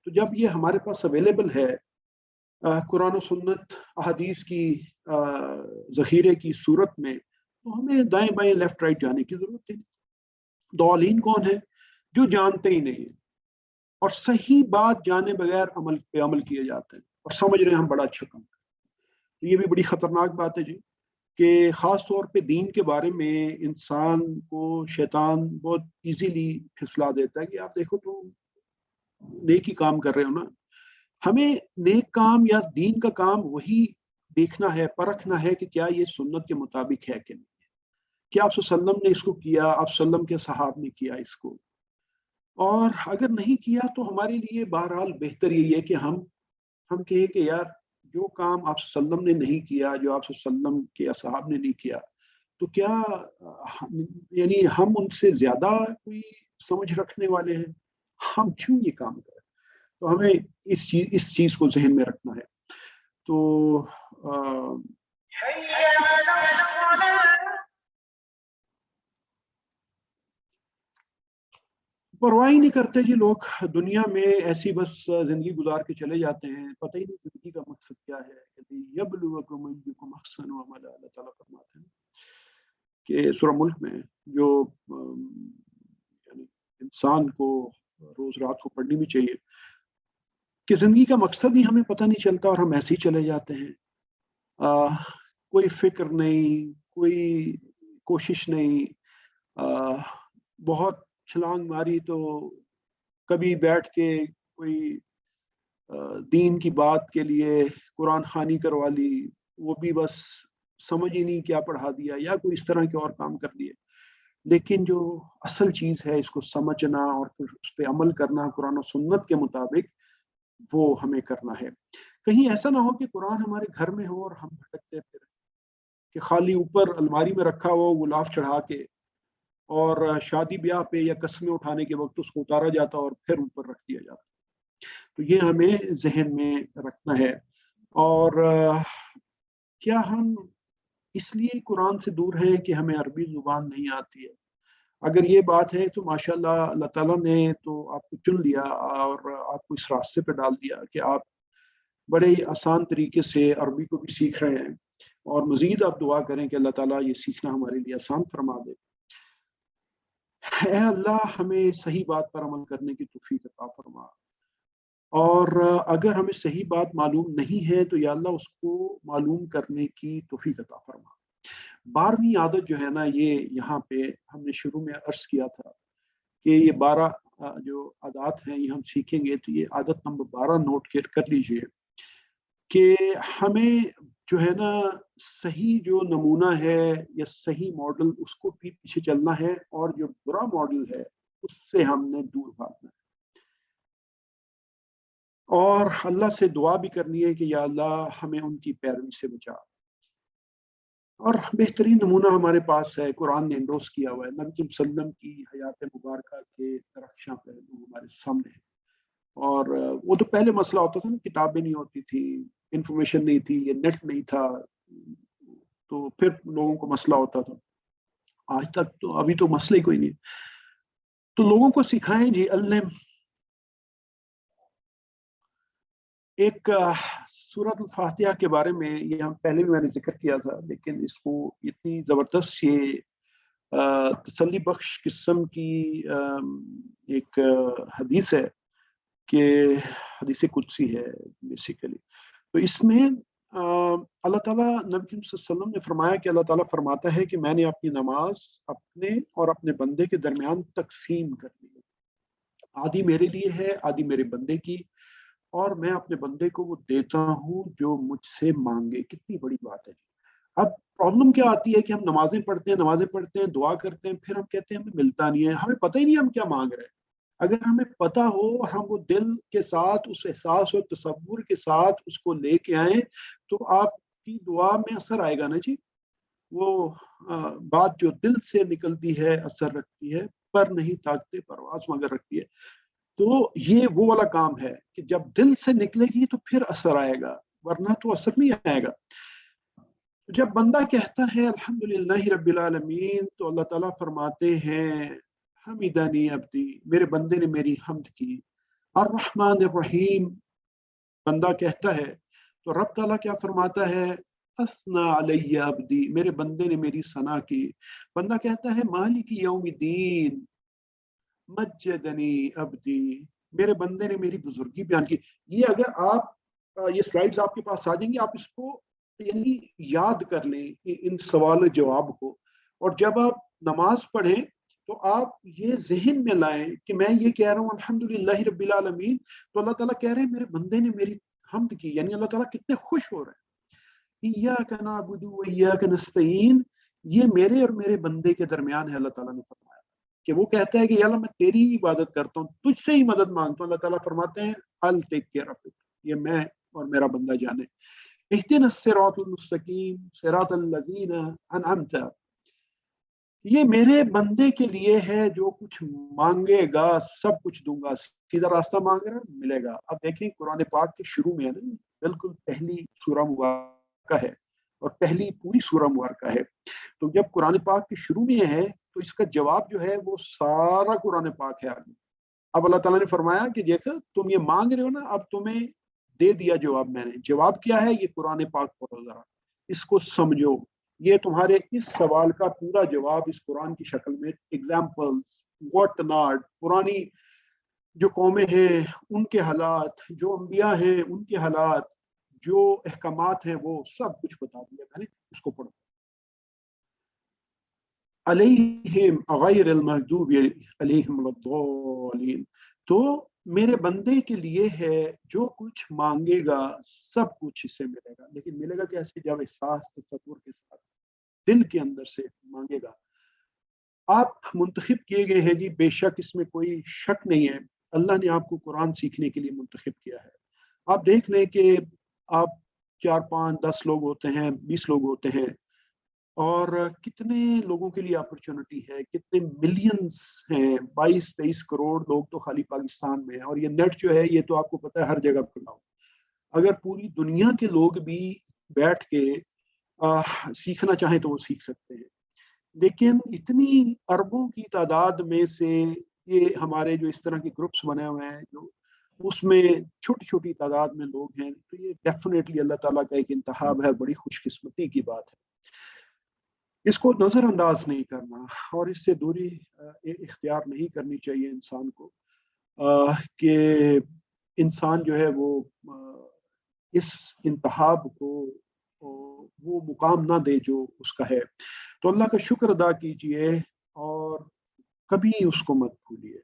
تو جب یہ ہمارے پاس اویلیبل ہے قرآن و سنت احادیث کی ذخیرے کی صورت میں، تو ہمیں دائیں بائیں لیفٹ رائٹ جانے کی ضرورت نہیں۔ ضالین کون ہے؟ جو جانتے ہی نہیں ہیں اور صحیح بات جانے بغیر عمل پہ عمل کیے جاتے ہیں اور سمجھ رہے ہیں ہم بڑا اچھا کام کریں۔ تو یہ بھی بڑی خطرناک بات ہے جی کہ خاص طور پہ دین کے بارے میں انسان کو شیطان بہت ایزیلی پھسلا دیتا ہے کہ آپ دیکھو تو نیک ہی کام کر رہے ہو نا۔ ہمیں نیک کام یا دین کا کام وہی دیکھنا ہے، پرکھنا ہے کہ کیا یہ سنت کے مطابق ہے کہ نہیں، کیا آپ صلی اللہ علیہ وسلم نے اس کو کیا، آپ صلی اللہ علیہ وسلم کے صحابہ نے کیا اس کو۔ اور اگر نہیں کیا تو ہمارے لیے بہرحال بہتر یہی ہے کہ ہم کہیں کہ یار جو کام آپ صلی اللہ علیہ وسلم نے نہیں کیا، جو آپ صلی اللہ علیہ وسلم کے اصحاب نے نہیں کیا، تو کیا یعنی ہم ان سے زیادہ کوئی سمجھ رکھنے والے ہیں؟ ہم کیوں یہ کام کریں؟ تو ہمیں اس چیز کو ذہن میں رکھنا ہے۔ تو پرواہ نہیں کرتے جی لوگ دنیا میں، ایسی بس زندگی گزار کے چلے جاتے ہیں، پتہ ہی نہیں زندگی کا مقصد کیا ہے۔ یبلوکم ایکم احسن عملا، اللہ تعالیٰ فرماتے ہیں کہ سورہ ملک میں جو یعنی انسان کو روز رات کو پڑھنی بھی چاہیے کہ زندگی کا مقصد ہی ہمیں پتہ نہیں چلتا اور ہم ایسے ہی چلے جاتے ہیں۔ کوئی فکر نہیں، کوئی کوشش نہیں، بہت چھلانگ ماری تو کبھی بیٹھ کے کوئی دین کی بات کے لیے قرآن خوانی کروا لی، وہ بھی بس سمجھ ہی نہیں کیا پڑھا دیا، یا کوئی اس طرح کے اور کام کر لیے۔ لیکن جو اصل چیز ہے اس کو سمجھنا اور پھر اس پہ عمل کرنا قرآن و سنت کے مطابق، وہ ہمیں کرنا ہے۔ کہیں ایسا نہ ہو کہ قرآن ہمارے گھر میں ہو اور ہم بھٹکتے پھریں، کہ خالی اوپر الماری میں رکھا ہو غلاف چڑھا کے، اور شادی بیاہ پہ یا قسمیں اٹھانے کے وقت اس کو اتارا جاتا اور پھر اوپر رکھ دیا جاتا۔ تو یہ ہمیں ذہن میں رکھنا ہے۔ اور کیا ہم اس لیے قرآن سے دور ہیں کہ ہمیں عربی زبان نہیں آتی ہے؟ اگر یہ بات ہے تو ماشاءاللہ اللہ تعالیٰ نے تو آپ کو چن لیا اور آپ کو اس راستے پہ ڈال دیا کہ آپ بڑے ہی آسان طریقے سے عربی کو بھی سیکھ رہے ہیں، اور مزید آپ دعا کریں کہ اللہ تعالیٰ یہ سیکھنا ہمارے لیے آسان فرما دے۔ اے اللہ ہمیں صحیح بات پر عمل کرنے کی توفیق عطا فرما، اور اگر ہمیں صحیح بات معلوم نہیں ہے تو یا اللہ اس کو معلوم کرنے کی توفیق عطا فرما۔ 12ویں عادت جو ہے نا، یہ یہاں پہ ہم نے شروع میں عرض کیا تھا کہ یہ 12 جو عادات ہیں یہ ہم سیکھیں گے، تو یہ عادت نمبر 12 نوٹ کر لیجئے کہ ہمیں جو ہے نا صحیح جو نمونہ ہے یا صحیح ماڈل، اس کو بھی پیچھے چلنا ہے، اور جو برا ماڈل ہے اس سے ہم نے دور بھاگنا ہے۔ اور اللہ سے دعا بھی کرنی ہے کہ یا اللہ ہمیں ان کی پیروی سے بچا. اور بہترین نمونہ ہمارے پاس ہے، قرآن نے انڈوس کیا ہوا ہے، نبی صلی اللہ علیہ وسلم کی حیات مبارکہ کے درخشاں پہلو ہمارے سامنے ہیں. اور وہ تو پہلے مسئلہ ہوتا تھا نا، کتابیں نہیں ہوتی تھی، انفارمیشن نہیں تھی، یہ نیٹ نہیں تھا، تو پھر لوگوں کو مسئلہ ہوتا تھا. آج تک تو ابھی تو مسئلہ ہی کوئی نہیں. تو لوگوں کو سکھائیں جی علم. ایک سورۃ الفاتحہ کے بارے میں یہ ہم پہلے بھی میں نے ذکر کیا تھا، لیکن اس کو اتنی زبردست یہ تسلی بخش قسم کی ایک حدیث ہے کہ حدیث قدسی ہے بیسیکلی. تو اس میں اللہ تعالیٰ نبی صلی اللہ علیہ وسلم نے فرمایا کہ اللہ تعالیٰ فرماتا ہے کہ میں نے اپنی نماز اپنے اور اپنے بندے کے درمیان تقسیم کر دی ہے، آدھی میرے لیے ہے، آدھی میرے بندے کی، اور میں اپنے بندے کو وہ دیتا ہوں جو مجھ سے مانگے. کتنی بڑی بات ہے. اب پرابلم کیا آتی ہے کہ ہم نمازیں پڑھتے ہیں، دعا کرتے ہیں، پھر ہم کہتے ہیں ہمیں ملتا نہیں ہے، ہمیں پتہ ہی نہیں ہم کیا مانگ رہے ہیں. اگر ہمیں پتہ ہو اور ہم وہ دل کے ساتھ اس احساس اور تصور کے ساتھ اس کو لے کے آئیں تو آپ کی دعا میں اثر آئے گا نا جی. وہ بات جو دل سے نکلتی ہے اثر رکھتی ہے، پر نہیں تاکتے پرواز مگر رکھتی ہے. تو یہ وہ والا کام ہے کہ جب دل سے نکلے گی تو پھر اثر آئے گا، ورنہ تو اثر نہیں آئے گا. جب بندہ کہتا ہے الحمدللہ رب العالمین تو اللہ تعالیٰ فرماتے ہیں حمیدنی عبدی، میرے بندے نے میری حمد کی. الرحمن الرحیم بندہ کہتا ہے تو رب تعالیٰ کیا فرماتا ہے، اثنا علی عبدی، میرے بندے نے میری ثنا کی. بندہ کہتا ہے مالک یوم الدین مجدنی عبدی، میرے بندے نے میری بزرگی بیان کی. یہ اگر آپ یہ سلائیڈز آپ کے پاس آ جائیں گی، آپ اس کو یعنی یاد کر لیں ان سوال جواب کو، اور جب آپ نماز پڑھیں تو آپ یہ ذہن میں لائیں کہ میں یہ کہہ رہا ہوں الحمدللہ رب العالمین، تو اللہ تعالیٰ کہہ رہے ہیں میرے بندے نے میری حمد کی، یعنی اللہ تعالیٰ کتنے خوش ہو رہے ہیں. ایاک نعبد و ایاک نستعین، یہ میرے اور میرے بندے کے درمیان ہے. اللہ تعالیٰ نے فرمایا کہ وہ کہتا ہے کہ یا اللہ میں تیری عبادت کرتا ہوں، تجھ سے ہی مدد مانگتا ہوں. اللہ تعالیٰ فرماتے ہیں I'll take care of it، یہ میں اور میرا بندہ جانے. اہدنا الصراط المستقیم صراط الذین انعمت، یہ میرے بندے کے لیے ہے جو کچھ مانگے گا سب کچھ دوں گا. سیدھا راستہ مانگ رہا ملے گا. اب دیکھیں قرآن پاک کے شروع میں ہے نا، بالکل پہلی سورہ مبارکہ ہے اور پہلی پوری سورہ مبارکہ ہے. تو جب قرآن پاک کے شروع میں ہے تو اس کا جواب جو ہے وہ سارا قرآن پاک ہے آگے. اب اللہ تعالیٰ نے فرمایا کہ دیکھو تم یہ مانگ رہے ہو نا، اب تمہیں دے دیا جواب میں نے. جواب کیا ہے؟ یہ قرآن پاک پڑھو ذرا، اس کو سمجھو. یہ تمہارے اس سوال کا پورا جواب اس قرآن کی شکل میں ایگزامپلز واٹ ناٹ، پرانی جو قومیں ہیں ان کے حالات، جو انبیاء ہیں ان کے حالات، جو احکامات ہیں وہ سب کچھ بتا دیا میں نے. اس کو پڑھو. علیہم غیر المغضوب علیہم الضالین، تو میرے بندے کے لیے ہے جو کچھ مانگے گا سب کچھ اسے ملے گا. لیکن ملے گا کیسے؟ جب احساس تصور کے ساتھ دل کے اندر سے مانگے گا. آپ منتخب کیے گئے ہیں جی، بے شک اس میں کوئی شک نہیں ہے. اللہ نے آپ کو قرآن سیکھنے کے لیے منتخب کیا ہے. آپ دیکھ لیں کہ آپ 4 5 10 لوگ ہوتے ہیں، 20 لوگ ہوتے ہیں، اور کتنے لوگوں کے لیے اپرچونٹی ہے، کتنے ملینز ہیں، 22 23 کروڑ لوگ تو خالی پاکستان میں ہیں. اور یہ نیٹ جو ہے یہ تو آپ کو پتہ ہے ہر جگہ کھلا ہو. اگر پوری دنیا کے لوگ بھی بیٹھ کے سیکھنا چاہیں تو وہ سیکھ سکتے ہیں. لیکن اتنی اربوں کی تعداد میں سے یہ ہمارے جو اس طرح کے گروپس بنے ہوئے ہیں جو اس میں چھوٹی چھوٹی تعداد میں لوگ ہیں، تو یہ ڈیفینیٹلی اللہ تعالیٰ کا ایک انتخاب ہے. بڑی خوش قسمتی کی بات ہے. اس کو نظر انداز نہیں کرنا اور اس سے دوری اختیار نہیں کرنی چاہیے انسان کو، کہ انسان جو ہے وہ اس انتخاب کو وہ مقام نہ دے جو اس کا ہے. تو اللہ کا شکر ادا کیجئے اور کبھی اس کو مت بھولیے.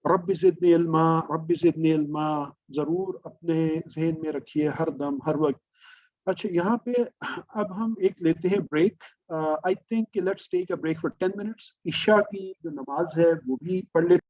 رب زدنی علما، رب زدنی علما ضرور اپنے ذہن میں رکھیے ہر دم ہر وقت. اچھا یہاں پہ اب ہم ایک لیتے ہیں break. I think let's take a break for 10 minutes. عشاء کی جو نماز ہے وہ بھی پڑھ لیتے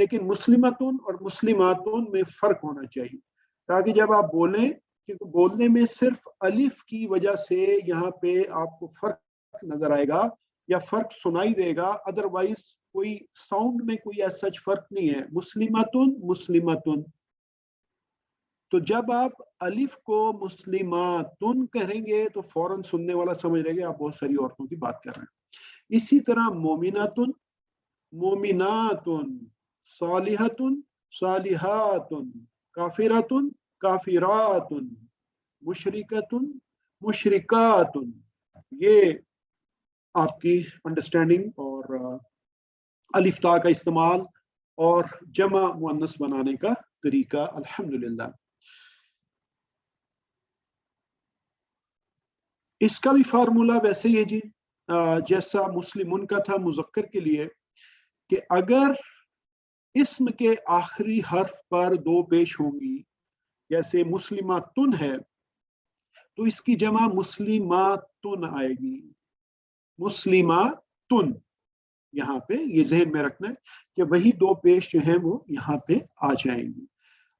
لیکن مسلمتن اور مسلماتن میں فرق ہونا چاہیے تاکہ جب آپ بولیں، کیونکہ بولنے میں صرف الف کی وجہ سے یہاں پہ آپ کو فرق نظر آئے گا یا فرق سنائی دے گا، ادروائز کوئی ساؤنڈ میں کوئی ایسا فرق نہیں ہے. مسلمتن مسلمتن، تو جب آپ الف کو مسلماتن کہیں گے تو فوراً سننے والا سمجھ رہے گا آپ بہت ساری عورتوں کی بات کر رہے ہیں. اسی طرح مومناتن مومناتن، صالحتن صالحاتن، کافراتن کافراتن، مشرکتن مشرکاتن. یہ آپ کی انڈرسٹینڈنگ اور الف تا کا استعمال اور جمع مؤنث بنانے کا طریقہ. الحمدللہ. اس کا بھی فارمولا ویسے ہی ہے جی جیسا مسلمن کا تھا مذکر کے لیے، کہ اگر اسم کے آخری حرف پر دو پیش ہوں گی، جیسے مسلماتن ہے تو اس کی جمع مسلماتن آئے گی. مسلماتن، یہاں پہ یہ ذہن میں رکھنا ہے کہ وہی دو پیش جو ہیں وہ یہاں پہ آ جائیں گی.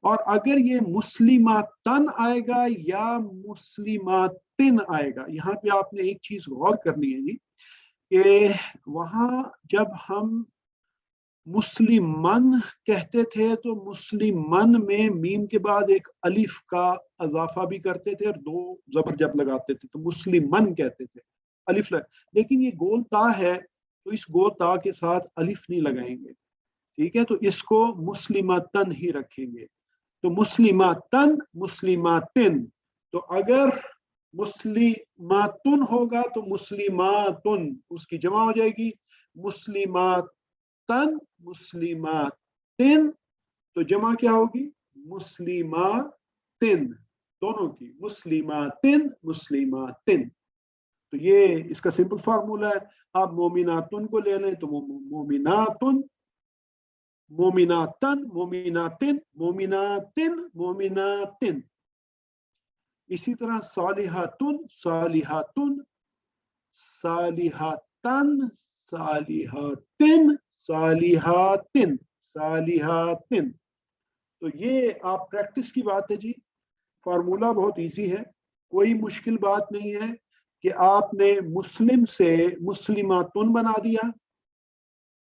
اور اگر یہ مسلماتن آئے گا یا مسلماتن آئے گا، یہاں پہ آپ نے ایک چیز غور کرنی ہے جی، کہ وہاں جب ہم مسلمن کہتے تھے تو مسلمن میں میم کے بعد ایک الف کا اضافہ بھی کرتے تھے اور دو زبر جب لگاتے تھے تو مسلمن کہتے تھے الف لیکن یہ گول تا ہے تو اس گول تا کے ساتھ الف نہیں لگائیں گے، ٹھیک ہے، تو اس کو مسلماتن ہی رکھیں گے. تو مسلماتن مسلماتن، تو اگر مسلماتن ہوگا تو مسلماتن اس کی جمع ہو جائے گی. مسلماتن مسلماتن، تو جمع کیا ہوگی؟ مسلماتن، دونوں کی مسلماتن مسلماتن. تو یہ اس کا سمپل فارمولا ہے. آپ مومناتن کو لے لیں تو مومناتن مومناتن مومناتن مومناتن مومناتن. اسی طرح صالحاتن صالحاتن صالحاتن صالحاتن صالحاتن صالحاتن. تو یہ آپ پریکٹس کی بات ہے جی. فارمولا بہت ایزی ہے، کوئی مشکل بات نہیں ہے کہ آپ نے مسلم سے مسلماتن بنا دیا،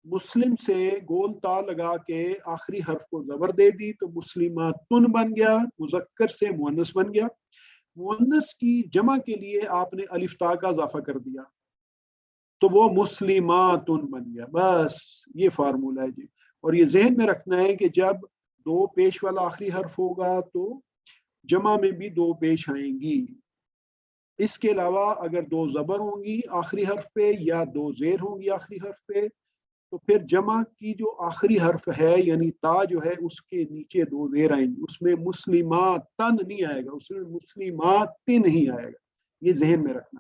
مسلم سے گول تا لگا کے آخری حرف کو زبر دے دی تو مسلماتن بن گیا، مذکر سے مؤنث بن گیا. مؤنث کی جمع کے لیے آپ نے الف تا کا اضافہ کر دیا تو وہ مسلماتن بن گیا. بس یہ فارمولا ہے جی. اور یہ ذہن میں رکھنا ہے کہ جب دو پیش والا آخری حرف ہوگا تو جمع میں بھی دو پیش آئیں گی. اس کے علاوہ اگر دو زبر ہوں گی آخری حرف پہ یا دو زیر ہوں گی آخری حرف پہ تو پھر جمع کی جو آخری حرف ہے یعنی تا جو ہے اس کے نیچے دو زیر آئیں گی، اس میں مسلماتن نہیں آئے گا، اس میں مسلماتن نہیں آئے گا. یہ ذہن میں رکھنا.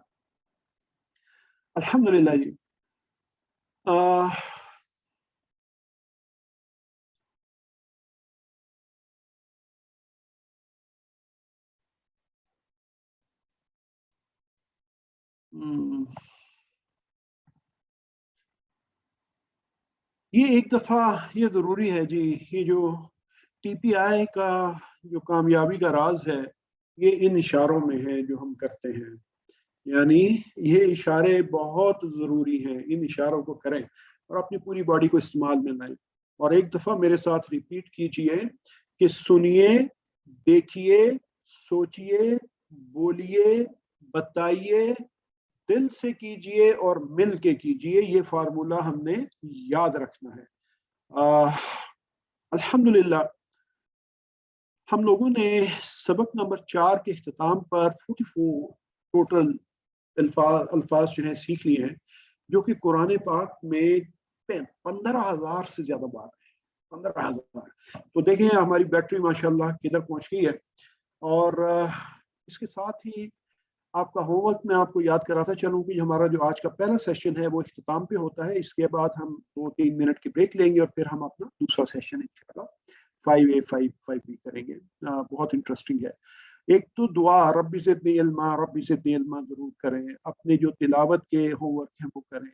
الحمدللہ جی. یہ ایک دفعہ یہ ضروری ہے جی، یہ جو ٹی پی آئی کا جو کامیابی کا راز ہے یہ ان اشاروں میں ہے جو ہم کرتے ہیں. یعنی یہ اشارے بہت ضروری ہیں، ان اشاروں کو کریں اور اپنی پوری باڈی کو استعمال میں لائیں. اور ایک دفعہ میرے ساتھ ریپیٹ کیجئے کہ سنیے، دیکھیے، سوچئے، بولیے، بتائیے، دل سے کیجئے اور مل کے کیجئے. یہ فارمولا ہم نے یاد رکھنا ہے. الحمدللہ ہم لوگوں نے سبق نمبر 4 کے اختتام پر 44 ٹوٹل الفاظ جو ہیں سیکھ لیے ہیں، جو کہ قرآن پاک میں 15,000 سے زیادہ بات ہے. 15,000. تو دیکھیں ہماری بیٹری ماشاءاللہ کدھر پہنچ گئی ہے. اور اس کے ساتھ ہی آپ کا ہوم ورک میں آپ کو یاد کراتا چلوں کہ ہمارا جو آج کا پہلا سیشن ہے وہ اختتام پہ ہوتا ہے. اس کے بعد ہم 2-3 منٹ کی بریک لیں گے اور پھر ہم اپنا دوسرا سیشن انشاءاللہ 5A 5B کریں گے. بہت انٹرسٹنگ ہے. ایک تو دعا ربی زدنی علما، ربی زدنی علما ضرور کریں. اپنے جو تلاوت کے ہوم ورک ہیں وہ کریں.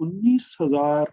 19,000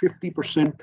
50%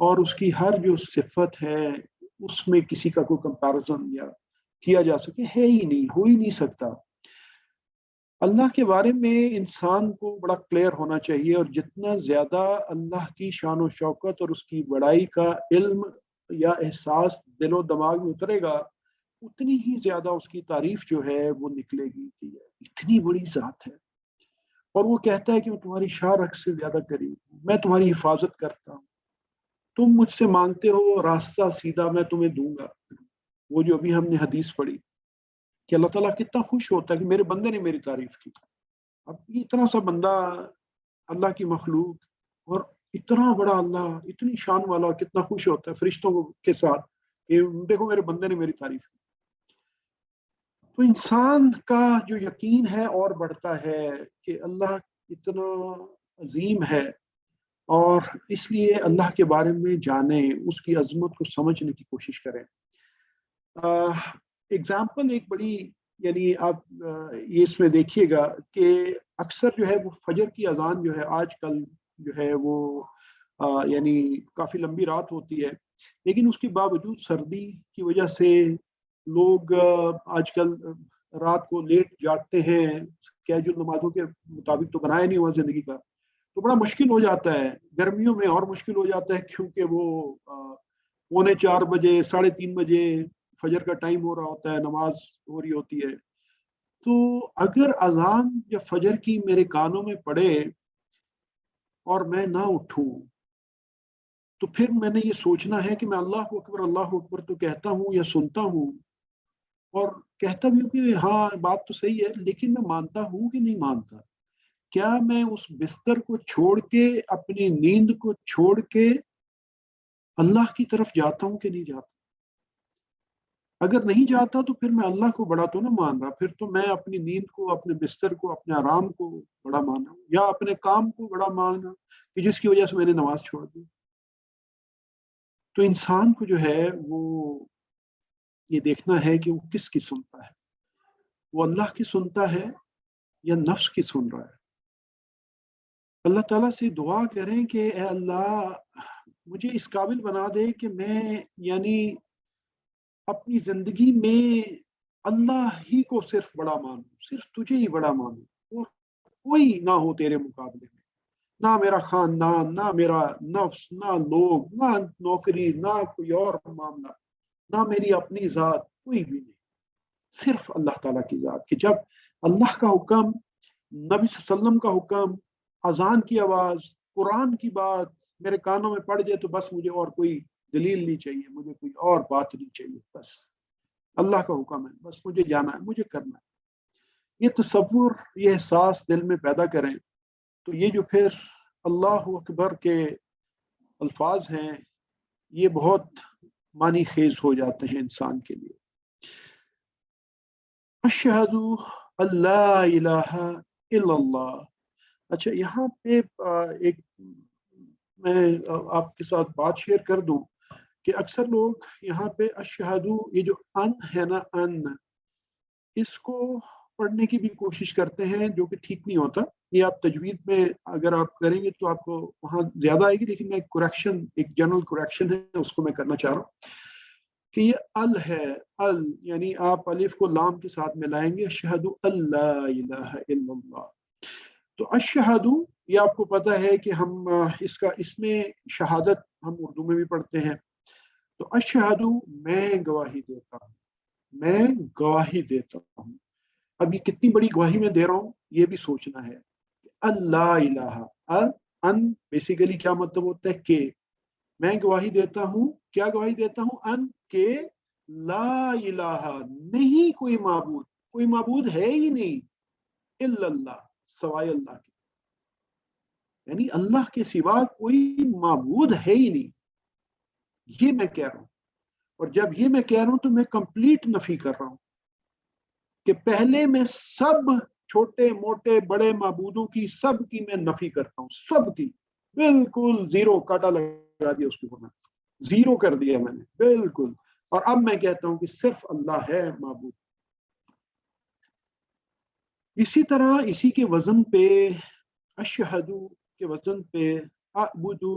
اور اس کی ہر جو صفت ہے اس میں کسی کا کوئی کمپیرزن یا کیا جا سکے ہے ہی نہیں، ہو ہی نہیں سکتا۔ اللہ کے بارے میں انسان کو بڑا کلیئر ہونا چاہیے، اور جتنا زیادہ اللہ کی شان و شوکت اور اس کی بڑائی کا علم یا احساس دل و دماغ میں اترے گا، اتنی ہی زیادہ اس کی تعریف جو ہے وہ نکلے گی کہ اتنی بڑی ذات ہے۔ اور وہ کہتا ہے کہ میں تمہاری شاہ رگ سے زیادہ قریب ہوں، میں تمہاری حفاظت کرتا ہوں، تم مجھ سے مانگتے ہو راستہ سیدھا میں تمہیں دوں گا۔ وہ جو ابھی ہم نے حدیث پڑھی کہ اللہ تعالیٰ کتنا خوش ہوتا ہے کہ میرے بندے نے میری تعریف کی۔ اب یہ اتنا سا بندہ اللہ کی مخلوق اور اتنا بڑا اللہ، اتنی شان والا، کتنا خوش ہوتا ہے فرشتوں کے ساتھ کہ دیکھو میرے بندے نے میری تعریف کی۔ تو انسان کا جو یقین ہے اور بڑھتا ہے کہ اللہ اتنا عظیم ہے، اور اس لیے اللہ کے بارے میں جانیں، اس کی عظمت کو سمجھنے کی کوشش کریں۔ اگزامپل ایک بڑی، یعنی آپ یہ اس میں دیکھیے گا کہ اکثر جو ہے وہ فجر کی اذان جو ہے آج کل جو ہے وہ یعنی کافی لمبی رات ہوتی ہے، لیکن اس کے باوجود سردی کی وجہ سے لوگ آج کل رات کو لیٹ جاگتے ہیں، کیجول نمازوں کے مطابق تو بنایا نہیں ہوا زندگی کا، تو بڑا مشکل ہو جاتا ہے۔ گرمیوں میں اور مشکل ہو جاتا ہے کیونکہ وہ 3:45 3:30 بجے فجر کا ٹائم ہو رہا ہوتا ہے، نماز ہو رہی ہوتی ہے۔ تو اگر اذان یا فجر کی میرے کانوں میں پڑے اور میں نہ اٹھوں، تو پھر میں نے یہ سوچنا ہے کہ میں اللہ اکبر تو کہتا ہوں یا سنتا ہوں، اور کہتا بھی ہوں کہ ہاں بات تو صحیح ہے، لیکن میں مانتا ہوں کہ نہیں مانتا؟ کیا میں اس بستر کو چھوڑ کے، اپنی نیند کو چھوڑ کے اللہ کی طرف جاتا ہوں کہ نہیں جاتا؟ اگر نہیں جاتا تو پھر میں اللہ کو بڑا تو نہ مان رہا، پھر تو میں اپنی نیند کو، اپنے بستر کو، اپنے آرام کو بڑا مان رہا ہوں، یا اپنے کام کو بڑا مان رہا ہوں کہ جس کی وجہ سے میں نے نماز چھوڑ دی۔ تو انسان کو جو ہے وہ یہ دیکھنا ہے کہ وہ کس کی سنتا ہے، وہ اللہ کی سنتا ہے یا نفس کی سن رہا ہے۔ اللہ تعالیٰ سے دعا کریں کہ اے اللہ مجھے اس قابل بنا دے کہ میں یعنی اپنی زندگی میں اللہ ہی کو صرف بڑا مانوں، صرف تجھے ہی بڑا مانوں، اور کوئی نہ ہو تیرے مقابلے میں، نہ میرا خاندان، نہ میرا نفس، نہ لوگ، نہ نوکری، نہ کوئی اور معاملہ، نہ میری اپنی ذات، کوئی بھی نہیں، صرف اللہ تعالیٰ کی ذات۔ کہ جب اللہ کا حکم، نبی صلی اللہ علیہ وسلم کا حکم، اذان کی آواز، قرآن کی بات میرے کانوں میں پڑ جائے تو بس مجھے اور کوئی دلیل نہیں چاہیے، مجھے کوئی اور بات نہیں چاہیے، بس اللہ کا حکم ہے، بس مجھے جانا ہے، مجھے کرنا ہے۔ یہ تصور، یہ احساس دل میں پیدا کریں، تو یہ جو پھر اللہ اکبر کے الفاظ ہیں یہ بہت معنی خیز ہو جاتے ہیں انسان کے لیے۔ اشہد اللہ الہ الا اللہ۔ اچھا، یہاں پہ ایک میں آپ کے ساتھ بات شیئر کر دوں کہ اکثر لوگ یہاں پہ اشہدو، یہ جو ان ہے نا، ان، اس کو پڑھنے کی بھی کوشش کرتے ہیں جو کہ ٹھیک نہیں ہوتا۔ یہ آپ تجوید میں اگر آپ کریں گے تو آپ کو وہاں زیادہ آئے گی، لیکن میں ایک جنرل کریکشن ہے اس کو میں کرنا چاہ رہا ہوں کہ یہ ال ہے، ال یعنی آپ الف کو لام کے ساتھ ملائیں گے، اشہد اللہ الہ الا اللہ۔ تو اشہد، یہ آپ کو پتہ ہے کہ ہم اس میں شہادت ہم اردو میں بھی پڑھتے ہیں، تو اشہد میں گواہی دیتا ہوں، میں گواہی دیتا ہوں۔ اب یہ کتنی بڑی گواہی میں دے رہا ہوں یہ بھی سوچنا ہے۔ اللہ الہ، ان بیسیکلی کیا مطلب ہوتا ہے کہ میں گواہی دیتا ہوں، کیا گواہی دیتا ہوں؟ ان کہ لا الہ، نہیں کوئی معبود، کوئی معبود ہے ہی نہیں، الا اللہ، سوائے اللہ کے، یعنی اللہ کے سوا کوئی معبود ہے ہی نہیں، یہ میں کہہ رہا ہوں۔ اور جب یہ میں کہہ رہا ہوں تو میں کمپلیٹ نفی کر رہا ہوں کہ پہلے میں سب چھوٹے موٹے بڑے معبودوں کی، سب کی میں نفی کرتا ہوں، سب کی، بالکل زیرو، کاٹا لگا دیا اس کے اوپر، زیرو کر دیا میں نے بالکل۔ اور اب میں کہتا ہوں کہ صرف اللہ ہے معبود۔ اسی طرح اسی کے وزن پہ، اشہدو کے وزن پہ، اعبدو،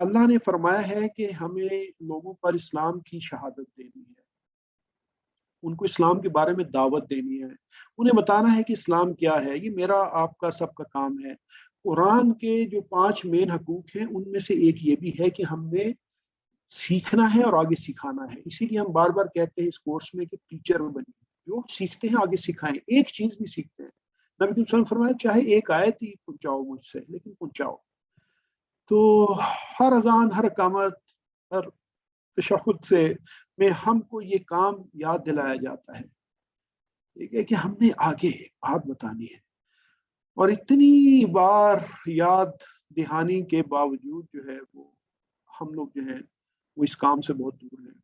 اللہ نے فرمایا ہے کہ ہمیں لوگوں پر اسلام کی شہادت دینی ہے، ان کو اسلام کے بارے میں دعوت دینی ہے، انہیں بتانا ہے کہ اسلام کیا ہے۔ یہ میرا آپ کا سب کا کام ہے۔ قرآن کے جو 5 مین حقوق ہیں ان میں سے ایک یہ بھی ہے کہ ہم نے سیکھنا ہے اور آگے سکھانا ہے۔ اسی لیے ہم بار بار کہتے ہیں اس کورس میں کہ ٹیچر بنیے، جو سیکھتے ہیں آگے سکھائیں، ایک چیز بھی سیکھتے ہیں۔ نبی صلی اللہ علیہ وسلم فرمایا چاہے ایک آیت ہی پہنچاؤ مجھ سے، لیکن پہنچاؤ۔ تو ہر اذان، ہر اقامت، ہر تشہد سے میں ہم کو یہ کام یاد دلایا جاتا ہے، ٹھیک ہے، کہ ہم نے آگے بات بتانی ہے۔ اور اتنی بار یاد دہانی کے باوجود جو ہے وہ ہم لوگ جو ہیں وہ اس کام سے بہت دور ہیں۔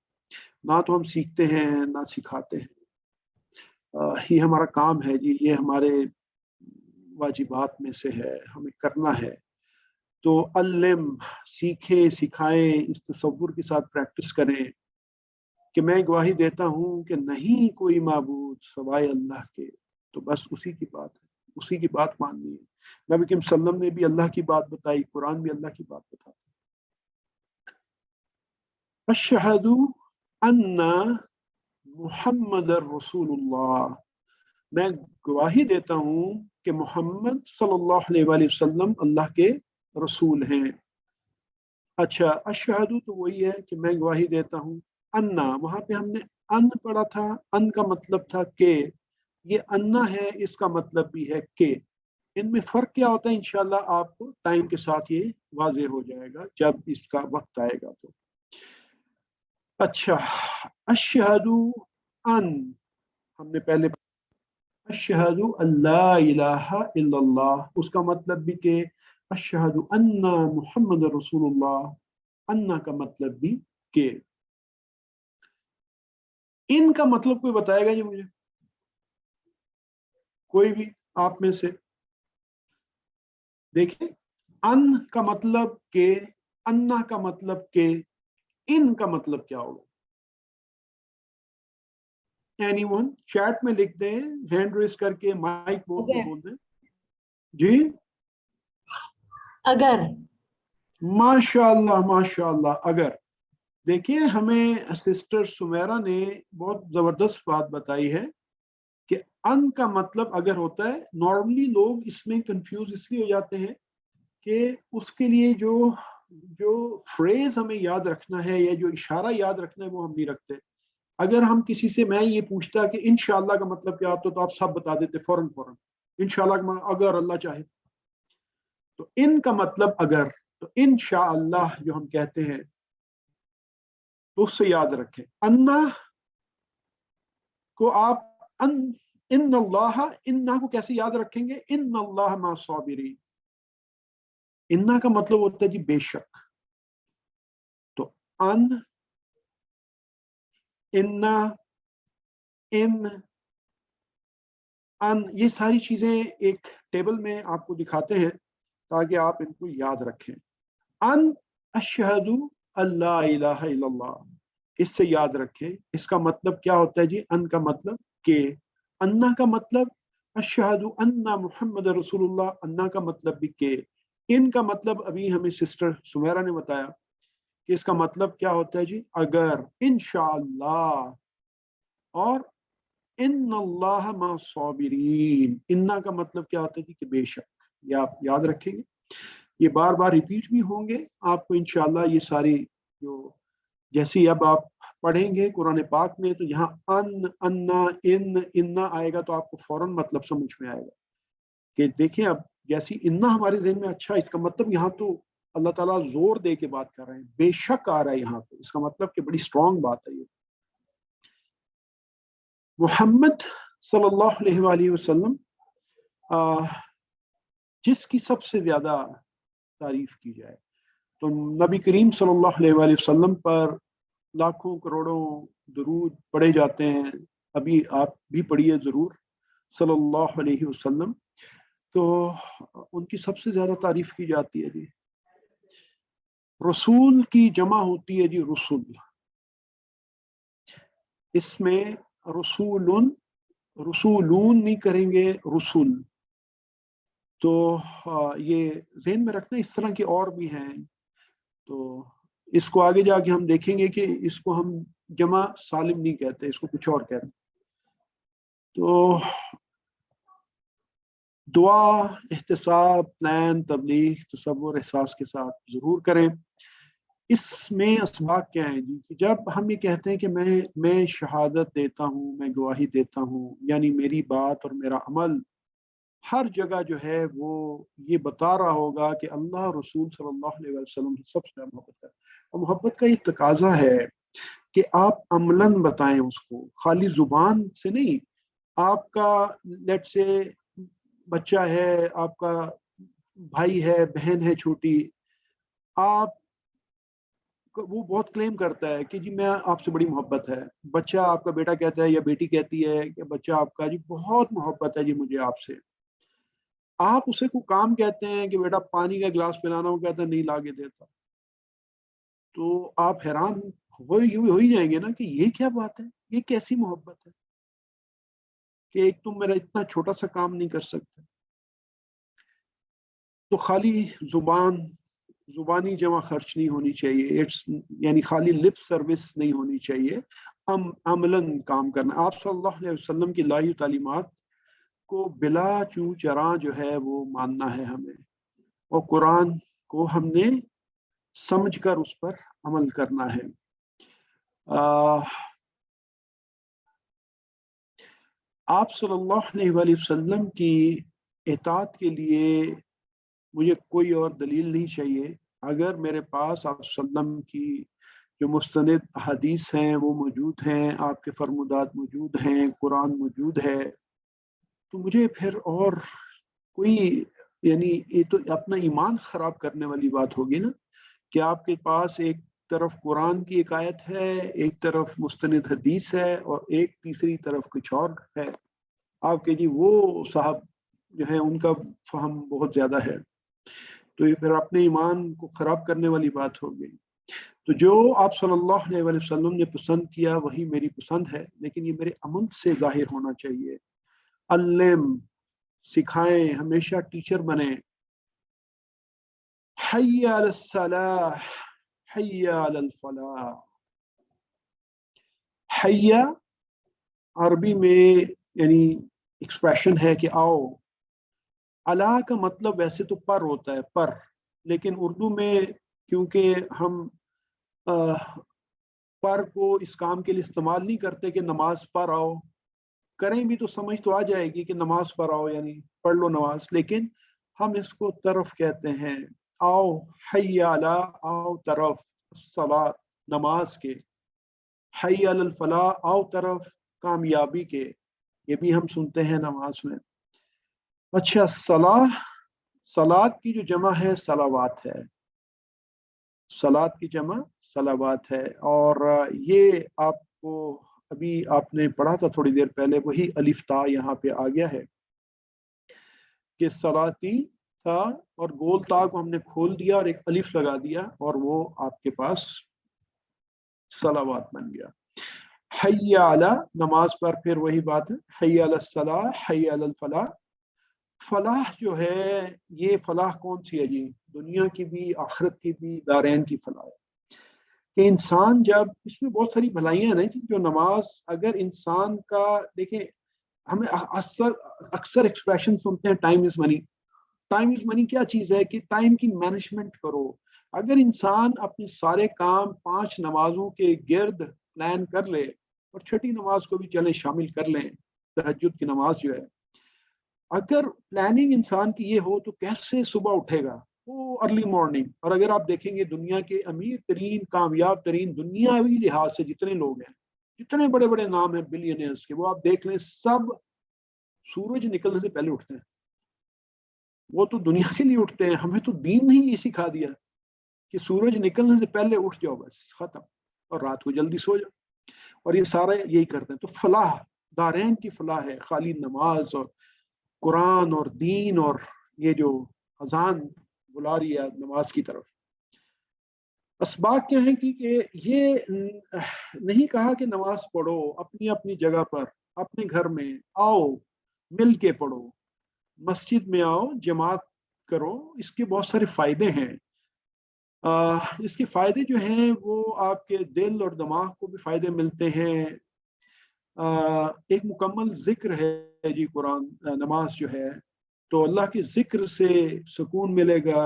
نہ تو ہم سیکھتے ہیں نہ سکھاتے ہیں۔ یہ ہمارا کام ہے جی، یہ ہمارے واجبات میں سے ہے، ہمیں کرنا ہے۔ تو علم، سیکھیں، سکھائیں، اس تصور کے ساتھ پریکٹس کریں کہ میں گواہی دیتا ہوں کہ نہیں کوئی معبود سوائے اللہ کے، تو بس اسی کی بات ہے، اسی کی بات ماننی ہے۔ نبی کریم صلی اللہ علیہ وسلم نے بھی اللہ کی بات بتائی، قرآن بھی اللہ کی بات بتاتا ہے۔ اشہد ان محمد رسول اللہ، میں گواہی دیتا ہوں کہ محمد صلی اللہ علیہ وآلہ وسلم اللہ کے رسول ہیں۔ اچھا، اشہد تو وہی ہے کہ میں گواہی دیتا ہوں، انا وہاں پہ ہم نے ان پڑھا تھا، ان کا مطلب تھا کہ، یہ انا ہے اس کا مطلب بھی ہے کہ۔ ان میں فرق کیا ہوتا ہے انشاءاللہ آپ کو ٹائم کے ساتھ یہ واضح ہو جائے گا جب اس کا وقت آئے گا تو۔ اچھا، اشہد ان، ہم نے پہلے اشہد اللہ الہ الا اللہ، اس کا مطلب بھی کہ اشہد ان محمد رسول اللہ، ان کا مطلب بھی کہ۔ ان کا مطلب کوئی بتائے گا جی مجھے، کوئی بھی آپ میں سے؟ دیکھیں، ان کا مطلب کہ، انا کا مطلب کہ، ان کا مطلب کیا ہوگا؟ اینی ون چیٹ میں لکھ دیں، ہینڈ ریز کر کے، مائک بول دیں جی۔ اگر، ماشاء اللہ ماشاء اللہ، اگر۔ دیکھیں، ہمیں سسٹر سمیرا نے بہت زبردست بات بتائی ہے کہ ان کا مطلب اگر ہوتا ہے۔ نارملی لوگ اس میں کنفیوز اس لیے ہو جاتے ہیں کہ اس کے لیے جو فریز ہمیں یاد رکھنا ہے یا جو اشارہ یاد رکھنا ہے وہ ہم نہیں رکھتے۔ اگر ہم کسی سے، میں یہ پوچھتا کہ انشاءاللہ کا مطلب کیا ہوتا تو آپ سب بتا دیتے فوراً انشاءاللہ اگر اللہ چاہے۔ تو ان کا مطلب اگر، تو انشاءاللہ جو ہم کہتے ہیں تو اس سے یاد رکھیں۔ انا کو آپ ان اللہ، انا کو کیسے یاد رکھیں گے؟ ان اللہ مع الصابرین۔ انا کا مطلب ہوتا ہے جی بے شک۔ تو ان، انا، ان، یہ ساری چیزیں ایک ٹیبل میں آپ کو دکھاتے ہیں تاکہ آپ ان کو یاد رکھیں۔ ان اشہد اللہ الہ الا اللہ، اس سے یاد رکھیں اس کا مطلب کیا ہوتا ہے جی۔ ان کا مطلب کہ، انا کا مطلب اشہد ان محمد رسول اللہ، انا کا مطلب بھی کہ۔ ان کا مطلب ابھی ہمیں سسٹر سمیرا نے بتایا کہ اس کا مطلب کیا ہوتا ہے جی، اگر، انشاءاللہ، اور ان اللہ مع الصابرین۔ انا کا مطلب کیا ہوتا ہے جی کہ بے شک۔ یہ آپ یاد رکھیں گے، یہ بار بار ریپیٹ بھی ہوں گے آپ کو انشاءاللہ۔ یہ ساری جو جیسی اب آپ پڑھیں گے قرآن پاک میں تو یہاں ان، انا، انا آئے گا تو آپ کو فوراً مطلب سمجھ میں آئے گا کہ دیکھیں اب جیسی انا ہمارے ذہن میں، اچھا اس کا مطلب یہاں تو اللہ تعالیٰ زور دے کے بات کر رہے ہیں، بے شک آ رہا ہے یہاں پہ، اس کا مطلب کہ بڑی اسٹرانگ بات ہے یہ۔ محمد صلی اللہ علیہ وآلہ وسلم جس کی سب سے زیادہ تعریف کی جائے تو نبی کریم صلی اللہ علیہ وآلہ وسلم پر لاکھوں کروڑوں درود پڑھے جاتے ہیں۔ ابھی آپ بھی پڑھیے ضرور صلی اللہ علیہ وسلم، تو ان کی سب سے زیادہ تعریف کی جاتی ہے جی۔ رسول کی جمع ہوتی ہے جی رسول، اس میں رسولون نہیں کریں گے، رسول۔ تو یہ ذہن میں رکھنا، اس طرح کے اور بھی ہیں تو اس کو آگے جا کے ہم دیکھیں گے کہ اس کو ہم جمع سالم نہیں کہتے، اس کو کچھ اور کہتے. تو دعا، احتساب، پلان، تبلیغ، تصور، احساس کے ساتھ ضرور کریں. اس میں اسباق کیا ہیں جی؟ کہ جب ہم یہ کہتے ہیں کہ میں شہادت دیتا ہوں، میں گواہی دیتا ہوں، یعنی میری بات اور میرا عمل ہر جگہ جو ہے وہ یہ بتا رہا ہوگا کہ اللہ رسول صلی اللہ علیہ وسلم سب سے محبت کریں. اور محبت کا یہ تقاضا ہے کہ آپ عملاً بتائیں اس کو، خالی زبان سے نہیں. آپ کا لیٹ سے بچہ ہے، آپ کا بھائی ہے، بہن ہے چھوٹی، آپ وہ بہت کلیم کرتا ہے کہ جی میں آپ سے بڑی محبت ہے. بچہ آپ کا بیٹا کہتا ہے یا بیٹی کہتی ہے کہ بچہ آپ کا جی بہت محبت ہے جی مجھے آپ سے. آپ اسے کو کام کہتے ہیں کہ بیٹا پانی کا گلاس پلانا، وہ کہتا ہے نہیں لا کے دیتا. تو آپ حیران ہو ہی جائیں گے نا کہ یہ کیا بات ہے، یہ کیسی محبت ہے کہ ایک تم میرا اتنا چھوٹا سا کام نہیں کر سکتے. تو خالی زبانی جمع خرچ نہیں ہونی چاہیے، یعنی خالی لپ سروس نہیں ہونی چاہیے، عملاً کام کرنا. آپ صلی اللہ علیہ وسلم کی لائی تعلیمات کو بلا چوں چراں جو ہے وہ ماننا ہے ہمیں، اور قرآن کو ہم نے سمجھ کر اس پر عمل کرنا ہے. آپ صلی اللہ علیہ وآلہ وسلم کی اطاعت کے لیے مجھے کوئی اور دلیل نہیں چاہیے. اگر میرے پاس آپ صلی اللہ علیہ وسلم کی جو مستند حدیث ہیں وہ موجود ہیں، آپ کے فرمودات موجود ہیں، قرآن موجود ہے، تو مجھے پھر اور کوئی، یعنی یہ تو اپنا ایمان خراب کرنے والی بات ہوگی نا کہ آپ کے پاس ایک طرف قرآن کی ایک آیت ہے، ایک طرف مستند حدیث ہے، اور ایک تیسری طرف کچھ اور ہے. آپ کہ جی وہ صاحب جو ہے ان کا فہم بہت زیادہ ہے، تو یہ پھر اپنے ایمان کو خراب کرنے والی بات ہو گئی. تو جو آپ صلی اللہ علیہ وسلم نے پسند کیا وہی میری پسند ہے، لیکن یہ میرے عمل سے ظاہر ہونا چاہیے. علم، سکھائیں، ہمیشہ ٹیچر بنیں. حی علی الصلاح، حی علی الفلاح. حی عربی میں یعنی ایکسپریشن ہے کہ آؤ. اللہ کا مطلب ویسے تو پر ہوتا ہے، پر، لیکن اردو میں کیونکہ ہم پر کو اس کام کے لیے استعمال نہیں کرتے کہ نماز پر آؤ، کریں بھی تو سمجھ تو آ جائے گی کہ نماز پر آؤ یعنی پڑھ لو نماز، لیکن ہم اس کو طرف کہتے ہیں. آؤ حی علی، آؤ طرف الصلاۃ، نماز کے. حی علی الفلاح، آؤ طرف کامیابی کے. یہ بھی ہم سنتے ہیں نماز میں. اچھا، صلاۃ کی جو جمع ہے صلوات ہے، صلاۃ کی جمع صلوات ہے. اور یہ آپ کو ابھی آپ نے پڑھا تھا تھوڑی دیر پہلے، وہی الف تا یہاں پہ آ گیا ہے کہ صلاتی تھا، اور گول تا کو ہم نے کھول دیا اور ایک الف لگا دیا، اور وہ آپ کے پاس صلوات بن گیا. حی علی، نماز پر پھر وہی بات ہے، حی علی الصلاح، حی علی الفلاح. فلاح جو ہے، یہ فلاح کون سی ہے جی؟ دنیا کی بھی، آخرت کی بھی، دارین کی فلاح ہے. کہ انسان جب، اس میں بہت ساری بھلائیاں ہیں کہ جو نماز اگر انسان کا، دیکھیں ہمیں اکثر ایکسپریشن سنتے ہیں time is money. Time is منی کیا چیز ہے کہ ٹائم کی مینجمنٹ کرو. اگر انسان اپنے سارے کام 5 نمازوں کے گرد پلان کر لے، اور چھٹی نماز کو بھی چلے شامل کر لیں، تہجد کی نماز جو ہے، اگر پلاننگ انسان کی یہ ہو تو کیسے صبح اٹھے گا وہ ارلی مارننگ. اور اگر آپ دیکھیں گے دنیا کے امیر ترین، کامیاب ترین، دنیاوی لحاظ سے جتنے لوگ ہیں، جتنے بڑے بڑے نام ہیں بلینئرز کے، وہ آپ دیکھ لیں سب سورج نکلنے سے پہلے اٹھتے ہیں. وہ تو دنیا کے لیے اٹھتے ہیں، ہمیں تو دین نہیں یہ سکھا دیا کہ سورج نکلنے سے پہلے اٹھ جاؤ، بس ختم، اور رات کو جلدی سو جاؤ. اور یہ سارے یہی کرتے ہیں. تو فلاح، دارین کی فلاح ہے خالی نماز اور قرآن اور دین، اور یہ جو اذان بلا رہی ہے نماز کی طرف. اسباق کیا ہیں کہ یہ نہیں کہا کہ نماز پڑھو اپنی اپنی جگہ پر، اپنے گھر میں آؤ مل کے پڑھو، مسجد میں آؤ جماعت کرو. اس کے بہت سارے فائدے ہیں. اس کے فائدے جو ہیں وہ آپ کے دل اور دماغ کو بھی فائدے ملتے ہیں. ایک مکمل ذکر ہے جی قرآن نماز جو ہے، تو اللہ کے ذکر سے سکون ملے گا.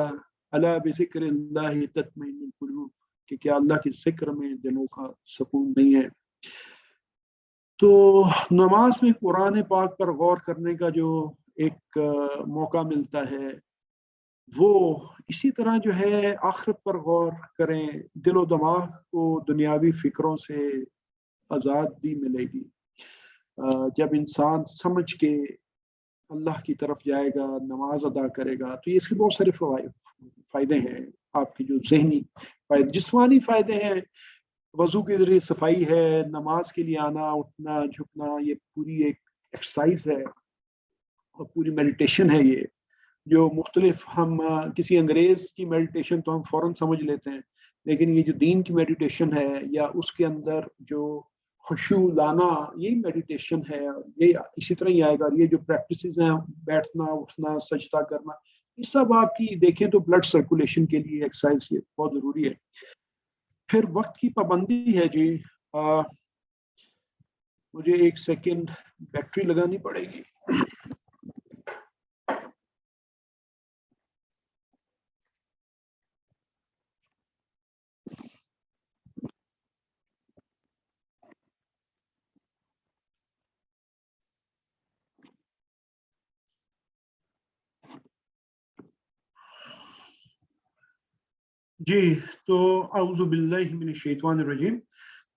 الا بذکر اللہ تطمئن القلوب، کہ کیا اللہ کے ذکر میں دلوں کا سکون نہیں ہے. تو نماز میں قرآن پاک پر غور کرنے کا جو ایک موقع ملتا ہے، وہ اسی طرح جو ہے آخرت پر غور کریں، دل و دماغ کو دنیاوی فکروں سے آزادی ملے گی. جب انسان سمجھ کے اللہ کی طرف جائے گا، نماز ادا کرے گا، تو اس کے بہت سارے فائدے ہیں. آپ کی جو ذہنی فائدے، جسمانی فائدے ہیں، وضو کے ذریعے صفائی ہے، نماز کے لیے آنا اٹھنا جھکنا، یہ پوری ایک ایکسرسائز ہے اور پوری میڈیٹیشن ہے. یہ جو مختلف، ہم کسی انگریز کی میڈیٹیشن تو ہم فوراً سمجھ لیتے ہیں، لیکن یہ جو دین کی میڈیٹیشن ہے، یا اس کے اندر جو خشوع لانا، یہی میڈیٹیشن ہے. یہ اسی طرح ہی آئے گا. یہ جو پریکٹسز ہیں، بیٹھنا اٹھنا سجدہ کرنا، یہ سب آپ کی دیکھیں تو بلڈ سرکولیشن کے لیے ایکسرسائز یہ بہت ضروری ہے. پھر وقت کی پابندی ہے جی. مجھے 1 سیکنڈ بیٹری لگانی پڑے گی. جی، تو اعوذ باللہ من الشیطان الرجیم.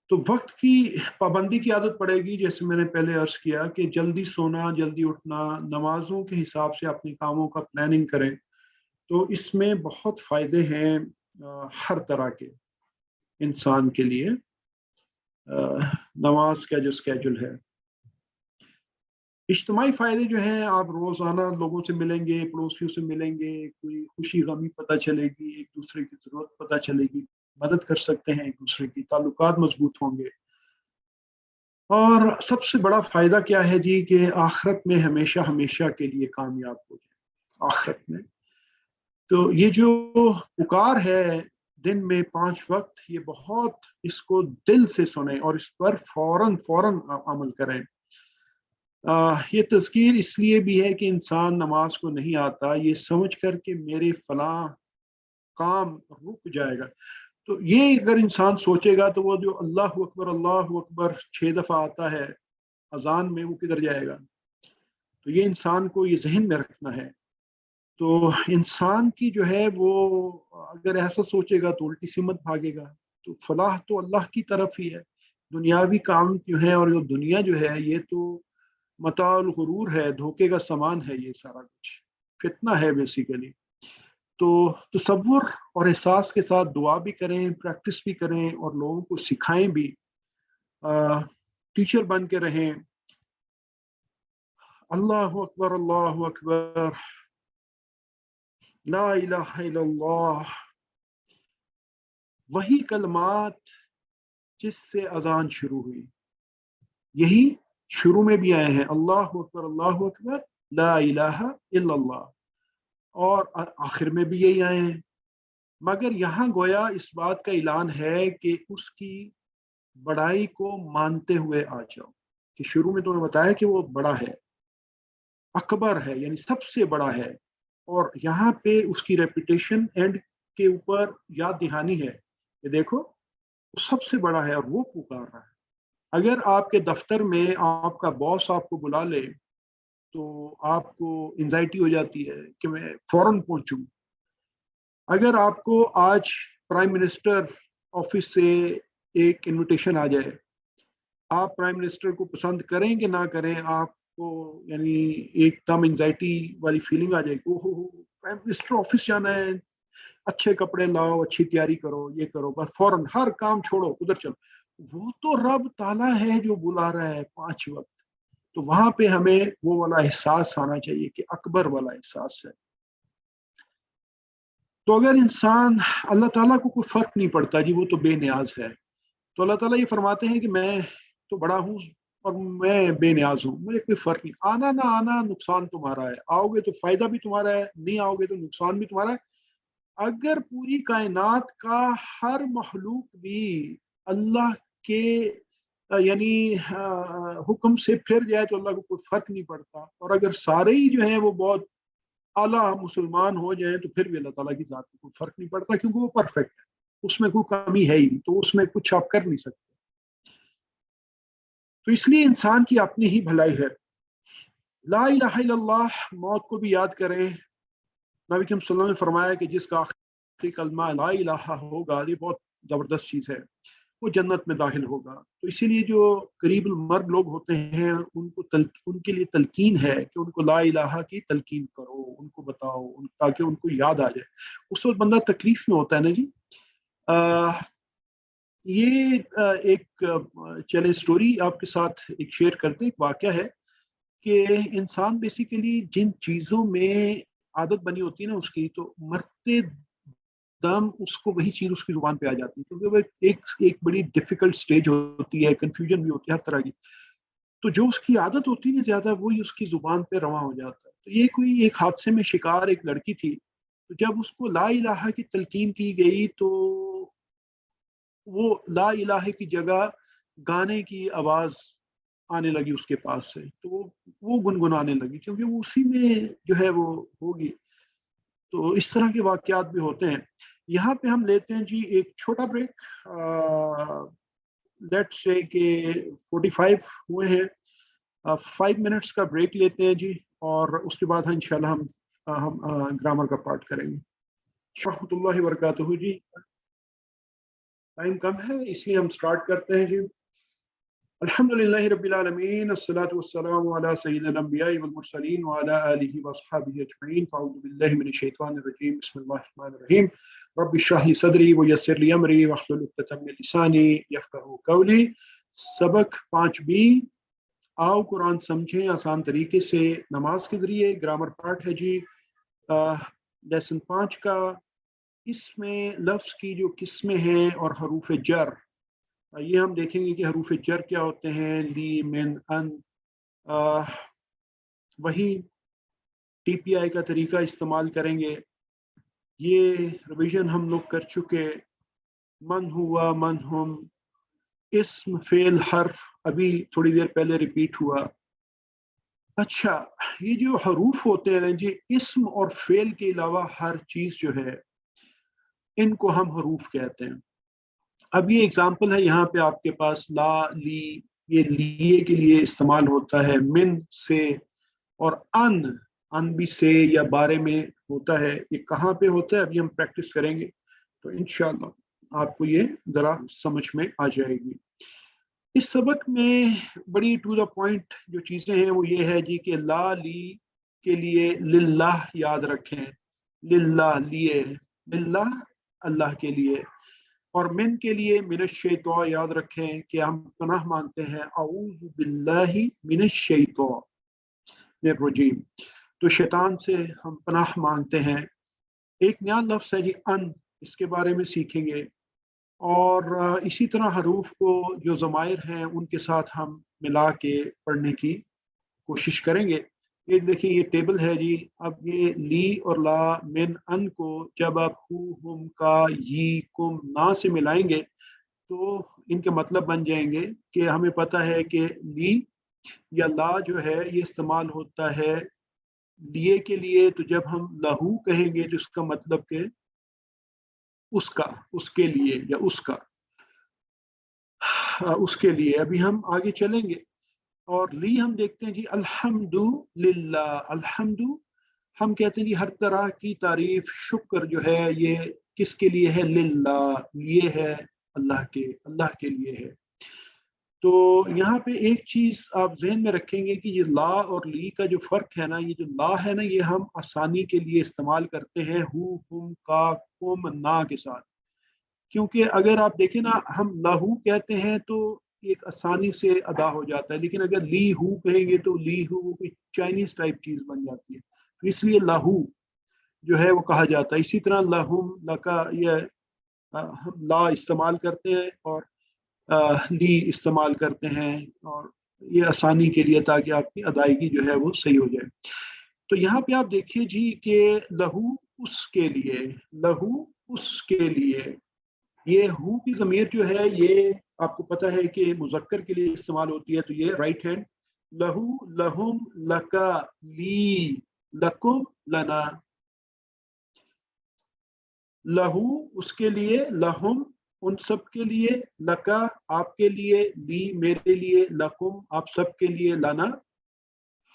تو وقت کی پابندی کی عادت پڑے گی، جیسے میں نے پہلے عرض کیا کہ جلدی سونا، جلدی اٹھنا، نمازوں کے حساب سے اپنے کاموں کا پلاننگ کریں. تو اس میں بہت فائدے ہیں ہر طرح کے انسان کے لیے. نماز کا جو سکیجول ہے، اجتماعی فائدے جو ہیں، آپ روزانہ لوگوں سے ملیں گے، پڑوسیوں سے ملیں گے، کوئی خوشی غمی پتہ چلے گی، ایک دوسرے کی ضرورت پتہ چلے گی، مدد کر سکتے ہیں ایک دوسرے کی، تعلقات مضبوط ہوں گے. اور سب سے بڑا فائدہ کیا ہے جی، کہ آخرت میں ہمیشہ ہمیشہ کے لیے کامیاب ہو جائے آخرت میں. تو یہ جو پکار ہے دن میں 5 وقت، یہ بہت، اس کو دل سے سنیں اور اس پر فوراً عمل کریں. یہ تذکیر اس لیے بھی ہے کہ انسان نماز کو نہیں آتا یہ سمجھ کر کہ میرے فلاں کام رک جائے گا. تو یہ اگر انسان سوچے گا تو وہ جو اللہ اکبر 6 دفعہ آتا ہے اذان میں، وہ کدھر جائے گا؟ تو یہ انسان کو یہ ذہن میں رکھنا ہے. تو انسان کی جو ہے وہ اگر ایسا سوچے گا تو الٹی سمت بھاگے گا. تو فلاح تو اللہ کی طرف ہی ہے. دنیاوی کام جو ہے، اور جو دنیا جو ہے، یہ تو متاع الغرور ہے، دھوکے کا سامان ہے. یہ سارا کچھ فتنہ ہے بیسیکلی. تو تصور اور احساس کے ساتھ دعا بھی کریں، پریکٹس بھی کریں، اور لوگوں کو سکھائیں بھی. ٹیچر بن کے رہیں. اللہ اکبر لا الہ الا اللہ، وہی کلمات جس سے اذان شروع ہوئی، یہی شروع میں بھی آئے ہیں، اللہ اکبر لا الہ الا اللہ، اور آخر میں بھی یہی آئے ہیں. مگر یہاں گویا اس بات کا اعلان ہے کہ اس کی بڑائی کو مانتے ہوئے آ جاؤ. کہ شروع میں تو نے بتایا کہ وہ بڑا ہے، اکبر ہے، یعنی سب سے بڑا ہے. اور یہاں پہ اس کی ریپیٹیشن اینڈ کے اوپر یاد دہانی ہے کہ دیکھو وہ سب سے بڑا ہے اور وہ پکار رہا ہے. اگر آپ کے دفتر میں آپ کا باس آپ کو بلا لے تو آپ کو انزائٹی ہو جاتی ہے کہ میں فوراً پہنچوں. اگر آپ کو آج پرائم منسٹر آفس سے ایک انویٹیشن آ جائے، آپ پرائم منسٹر کو پسند کریں کہ نہ کریں، آپ کو یعنی ایک دم انزائٹی والی فیلنگ آ جائے گی. پرائم منسٹر آفس جانا ہے، اچھے کپڑے لاؤ، اچھی تیاری کرو، یہ کرو، بس فوراً ہر کام چھوڑو ادھر چلو. وہ تو رب تعالیٰ ہے جو بلا رہا ہے 5 وقت. تو وہاں پہ ہمیں وہ والا احساس آنا چاہیے کہ اکبر والا احساس ہے. تو اگر انسان، اللہ تعالیٰ کو کوئی فرق نہیں پڑتا جی، وہ تو بے نیاز ہے. تو اللہ تعالیٰ یہ فرماتے ہیں کہ میں تو بڑا ہوں اور میں بے نیاز ہوں، مجھے کوئی فرق نہیں. آنا نہ آنا نقصان تمہارا ہے. آؤ گے تو فائدہ بھی تمہارا ہے، نہیں آؤ گے تو نقصان بھی تمہارا ہے. اگر پوری کائنات کا ہر مخلوق بھی اللہ کے یعنی حکم سے پھر جائے تو اللہ کو کوئی فرق نہیں پڑتا، اور اگر سارے ہی جو ہیں وہ بہت اعلیٰ مسلمان ہو جائیں تو پھر بھی اللہ تعالیٰ کی ذات کو کوئی فرق نہیں پڑتا، کیونکہ وہ پرفیکٹ ہے، اس میں کوئی کمی ہے ہی نہیں، تو اس میں کچھ آپ کر نہیں سکتے۔ تو اس لیے انسان کی اپنی ہی بھلائی ہے۔ لا الہ الا اللہ، موت کو بھی یاد کریں۔ نبی کریم صلی اللہ علیہ وسلم نے فرمایا کہ جس کا آخری کلمہ لا الہ ہوگا، یہ بہت زبردست چیز ہے، وہ جنت میں داخل ہوگا۔ تو اسی لیے جو قریب المرگ لوگ ہوتے ہیں ان کے لیے تلقین ہے کہ ان کو لا الہ کی تلقین کرو، ان کو بتاؤ، تاکہ ان کو یاد آ جائے۔ اس وقت بندہ تکلیف میں ہوتا ہے نا جی۔ یہ ایک چلے سٹوری آپ کے ساتھ ایک شیئر کرتے، ایک واقعہ ہے کہ انسان بیسیکلی جن چیزوں میں عادت بنی ہوتی ہے نا اس کی، تو مرتے دم اس کو وہی چیز اس کی زبان پہ آ جاتی ہے، کیونکہ وہ ایک بڑی ڈیفیکلٹ سٹیج ہوتی ہے، کنفیوژن بھی ہوتی ہے ہر طرح کی، تو جو اس کی عادت ہوتی ہے نا زیادہ، وہی اس کی زبان پہ رواں ہو جاتا ہے۔ تو یہ کوئی ایک حادثے میں شکار ایک لڑکی تھی، تو جب اس کو لا الہ کی تلقین کی گئی تو وہ لا الہ کی جگہ گانے کی آواز آنے لگی اس کے پاس سے، تو وہ گنگنانے لگی، کیونکہ وہ اسی میں جو ہے وہ ہوگی۔ تو اس طرح کے واقعات بھی ہوتے ہیں۔ یہاں پہ ہم لیتے ہیں جی ایک چھوٹا بریک، لیٹ سے کہ 45 ہوئے ہیں، 5 منٹس کا بریک لیتے ہیں جی، اور اس کے بعد انشاءاللہ ہم گرامر کا پارٹ کریں گے۔ رحمۃ اللہ وبرکاتہ جی، ٹائم کم ہے اس لیے ہم سٹارٹ کرتے ہیں جی۔ الحمدللہ رب العالمین، الصلاۃ والسلام علی سید الانبیاء والمرسلین وعلی آلہ واصحابہ اجمعین، فاعوذ باللہ من الشیطان الرجیم، بسم اللہ الرحمن الرحیم، رب اشرح لی صدری ویسر لی امری واحلل عقدۃ من لسانی یفقہوا قولی۔ سبق 5B، آؤ قرآن سمجھیں آسان طریقے سے نماز کے ذریعے، گرامر پارٹ ہے جی لیسن 5 کا۔ اس میں لفظ کی جو قسمیں ہیں اور حروف جر، یہ ہم دیکھیں گے کہ حروف جر کیا ہوتے ہیں، لی، من، ان۔ وہی ٹی پی آئی کا طریقہ استعمال کریں گے، یہ ریویژن ہم لوگ کر چکے۔ من ہوا، من ہم، اسم، فعل، حرف ابھی تھوڑی دیر پہلے ریپیٹ ہوا۔ اچھا، یہ جو حروف ہوتے ہیں جی، اسم اور فعل کے علاوہ ہر چیز جو ہے ان کو ہم حروف کہتے ہیں۔ اب یہ اگزامپل ہے یہاں پہ آپ کے پاس، لا، لی، یہ لیے کے لیے استعمال ہوتا ہے، من سے، اور ان بھی سے یا بارے میں ہوتا ہے۔ یہ کہاں پہ ہوتا ہے ابھی ہم پریکٹس کریں گے تو انشاءاللہ آپ کو یہ ذرا سمجھ میں آ جائے گی۔ اس سبق میں بڑی ٹو دا پوائنٹ جو چیزیں ہیں وہ یہ ہے جی کہ لا، لی کے لیے للہ یاد رکھیں، للہ، لیے، للہ اللہ کے لیے، اور من کے لیے من الشیطان یاد رکھیں کہ ہم پناہ مانگتے ہیں، اعوذ باللہ من الشیطان الرجیم، تو شیطان سے ہم پناہ مانگتے ہیں۔ ایک نیا لفظ ہے جی ان، اس کے بارے میں سیکھیں گے، اور اسی طرح حروف کو جو ضمائر ہیں ان کے ساتھ ہم ملا کے پڑھنے کی کوشش کریں گے۔ یہ دیکھیں یہ ٹیبل ہے جی، اب یہ لی اور لا، من، ان کو جب آپ ہو، ہم، کا، یہ، کم، نا سے ملائیں گے تو ان کے مطلب بن جائیں گے کہ ہمیں پتہ ہے کہ لی یا لا جو ہے یہ استعمال ہوتا ہے لیے کے لیے، تو جب ہم لہو کہیں گے تو اس کا مطلب کہ اس کا، اس کے لیے، یا اس کا، اس کے لیے۔ ابھی ہم آگے چلیں گے، اور لی ہم دیکھتے ہیں جی الحمد للہ، الحمد ہم کہتے ہیں جی ہر طرح کی تعریف، شکر جو ہے یہ کس کے لیے ہے، للہ، یہ ہے اللہ کے لیے ہے۔ تو یہاں پہ ایک چیز آپ ذہن میں رکھیں گے کہ یہ لا اور لی کا جو فرق ہے نا، یہ جو لا ہے نا یہ ہم آسانی کے لیے استعمال کرتے ہیں ہو، ہم، کا، کم، نا کے ساتھ، کیونکہ اگر آپ دیکھیں نا ہم لہو کہتے ہیں تو ایک آسانی سے ادا ہو جاتا ہے، لیکن اگر لی ہو کہیں گے تو لی ہو وہ کوئی چائنیز ٹائپ چیز بن جاتی ہے، تو اس لیے لہو جو ہے وہ کہا جاتا ہے۔ اسی طرح لہم، لکا، یہ ہم لا استعمال کرتے ہیں اور لی استعمال کرتے ہیں، اور یہ آسانی کے لیے تاکہ آپ کی ادائیگی جو ہے وہ صحیح ہو جائے۔ تو یہاں پہ آپ دیکھیں جی کہ لہو اس کے لیے, لہو اس کے لیے. یہ ہو کی ضمیر جو ہے یہ آپ کو پتہ ہے کہ مذکر کے لیے استعمال ہوتی ہے, تو یہ رائٹ ہینڈ, لہو, لہم, لکا, لی, لکم, لنا. لہو اس کے لیے, لہم ان سب کے لیے, لکا آپ کے لیے, لی میرے لیے, لکم آپ سب کے لیے, لنا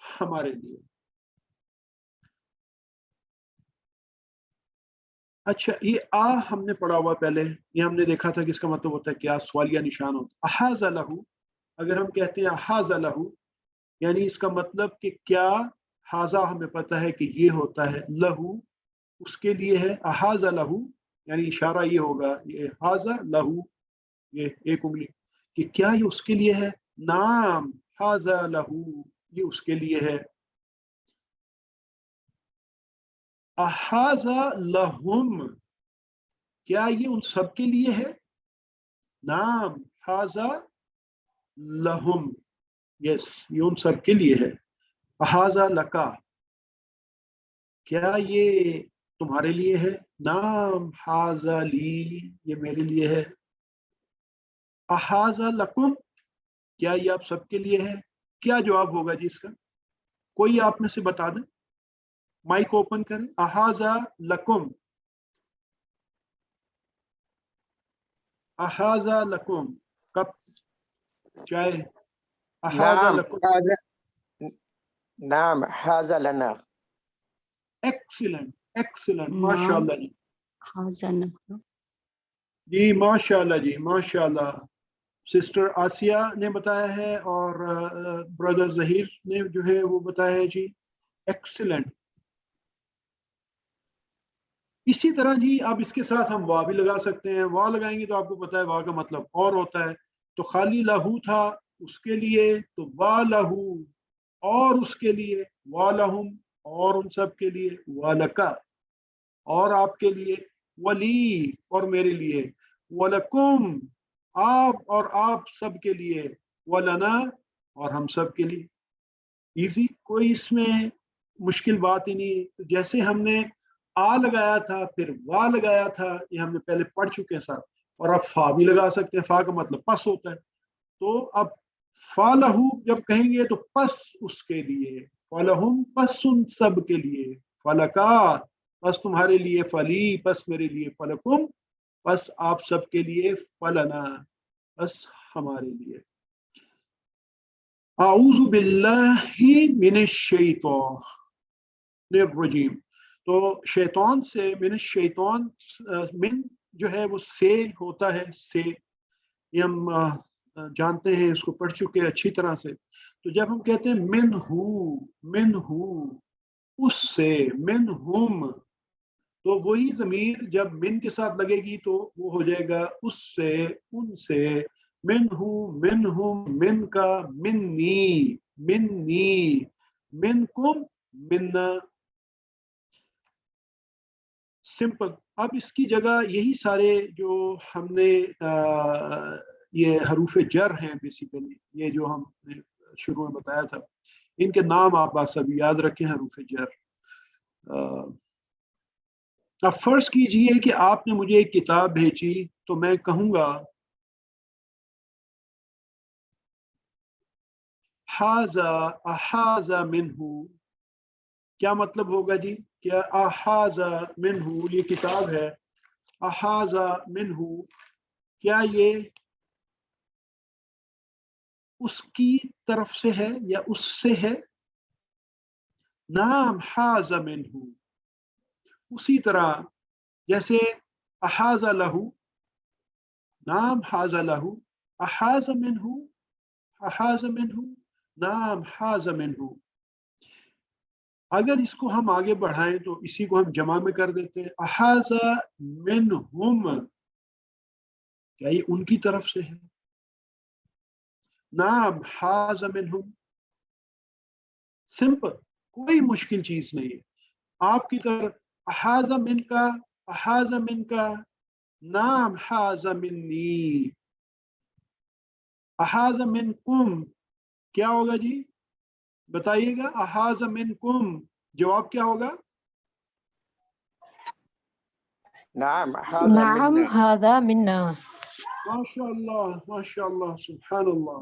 ہمارے لیے. اچھا یہ ہم نے پڑھا ہوا پہلے, یہ ہم نے دیکھا تھا کہ اس کا مطلب ہوتا ہے کیا, سوالیہ نشان ہوتا. احاذ لہو, اگر ہم کہتے ہیں احاذ لہو یعنی اس کا مطلب کہ کیا, حاذا ہمیں پتہ ہے کہ یہ ہوتا ہے, لہو اس کے لیے ہے, احاذ لہو یعنی اشارہ یہ ہوگا, یہ حاذا لہو یہ ایک انگلی, کہ کیا یہ اس کے لیے ہے, نام حاذا لہو یہ اس کے لیے ہے. احاذا لہم کیا یہ ان سب کے لیے ہے, نام حاذا لہم یس یہ ان سب کے لیے ہے. احاذا لکا کیا یہ تمہارے لیے ہے, نام حاذا لی یہ میرے لیے ہے. احاذا لکم کیا یہ آپ سب کے لیے ہے. کیا جواب ہوگا جی اس کا, کوئی آپ میں سے بتا دیں, مائک اوپن کریں. احاذا لکم, احاذا لکم کب چائے, احاذا نعم لکم. هذا نعم هذا لنا. ایکسیلنٹ ایکسیلنٹ, ماشاء اللہ جی, حاضن جی ماشاء اللہ جی ماشاء اللہ. سسٹر آسیہ نے بتایا ہے اور برادر ظہیر نے جو ہے وہ بتایا ہے جی, ایکسیلنٹ. اسی طرح جی اب اس کے ساتھ ہم واو بھی لگا سکتے ہیں. واو لگائیں گے تو آپ کو پتہ ہے واو کا مطلب اور ہوتا ہے, تو خالی لہو تھا اس کے لیے تو وا لہو, اور اس کے لیے وا لہم اور ان سب کے لیے, والکا اور آپ کے لیے, ولی اور میرے لیے, ولکم آپ اور آپ سب کے لیے, ولنا اور ہم سب کے لیے. ایزی, کوئی اس میں مشکل بات ہی نہیں. تو جیسے ہم نے لگایا تھا پھر وا لگایا تھا, یہ ہم نے پہلے پڑھ چکے ہیں سر, اور اب فا بھی لگا سکتے ہیں. فا کا مطلب پس ہوتا ہے, تو اب فا لہو جب کہیں گے تو پس اس کے لیے, فلہم پس ان سب کے لیے, فلکا پس تمہارے لیے, فلی پس میرے لیے, فلکم پس آپ سب کے لیے, فلنا پس ہمارے لیے. اعوذ باللہ من الشیطان الرجیم, تو شیطان سے, من الشیطان, من جو ہے وہ سے ہوتا ہے, سے یہ ہم جانتے ہیں, اس کو پڑھ چکے اچھی طرح سے. تو جب ہم کہتے ہیں من ہو اس سے, من ہم, تو وہی ضمیر جب من کے ساتھ لگے گی تو وہ ہو جائے گا اس سے, ان سے. من ہو, من ہم, من کا, منی, منی, من کم, منا. سمپل. اب اس کی جگہ یہی سارے جو ہم نے یہ حروف جر ہیں بیسیکلی, یہ جو ہم نے شروع میں بتایا تھا, ان کے نام آپ بات سب یاد رکھیں, حروف جر. اب فرض کیجئے کہ آپ نے مجھے ایک کتاب بھیجی, تو میں کہوں گا حاذا احاذا منہ, کیا مطلب ہوگا جی, کیا احاذا منہ یہ کتاب ہے, احاذا منہ کیا یہ اس کی طرف سے ہے یا اس سے ہے. نام حاذا منہ, اسی طرح جیسے احاذا لہو, نام حاذا لہو, احاذا منہ, احاذا منہ, نام حاذا منہ. اگر اس کو ہم آگے بڑھائیں تو اسی کو ہم جمع میں کر دیتے ہیں, احاذا منہم کیا یہ ان کی طرف سے ہے. نام حاذا منہم, سمپل, کوئی مشکل چیز نہیں ہے. آپ کی طرف احاذا من کا, احاذا من کا, نام حاذا منی. احاذا منکم کیا ہوگا جی, بتائیے گا. احاذا منکم جواب کیا ہوگا, نعم هذا نعم منا هذا منا ما شاء اللہ سبحان اللہ.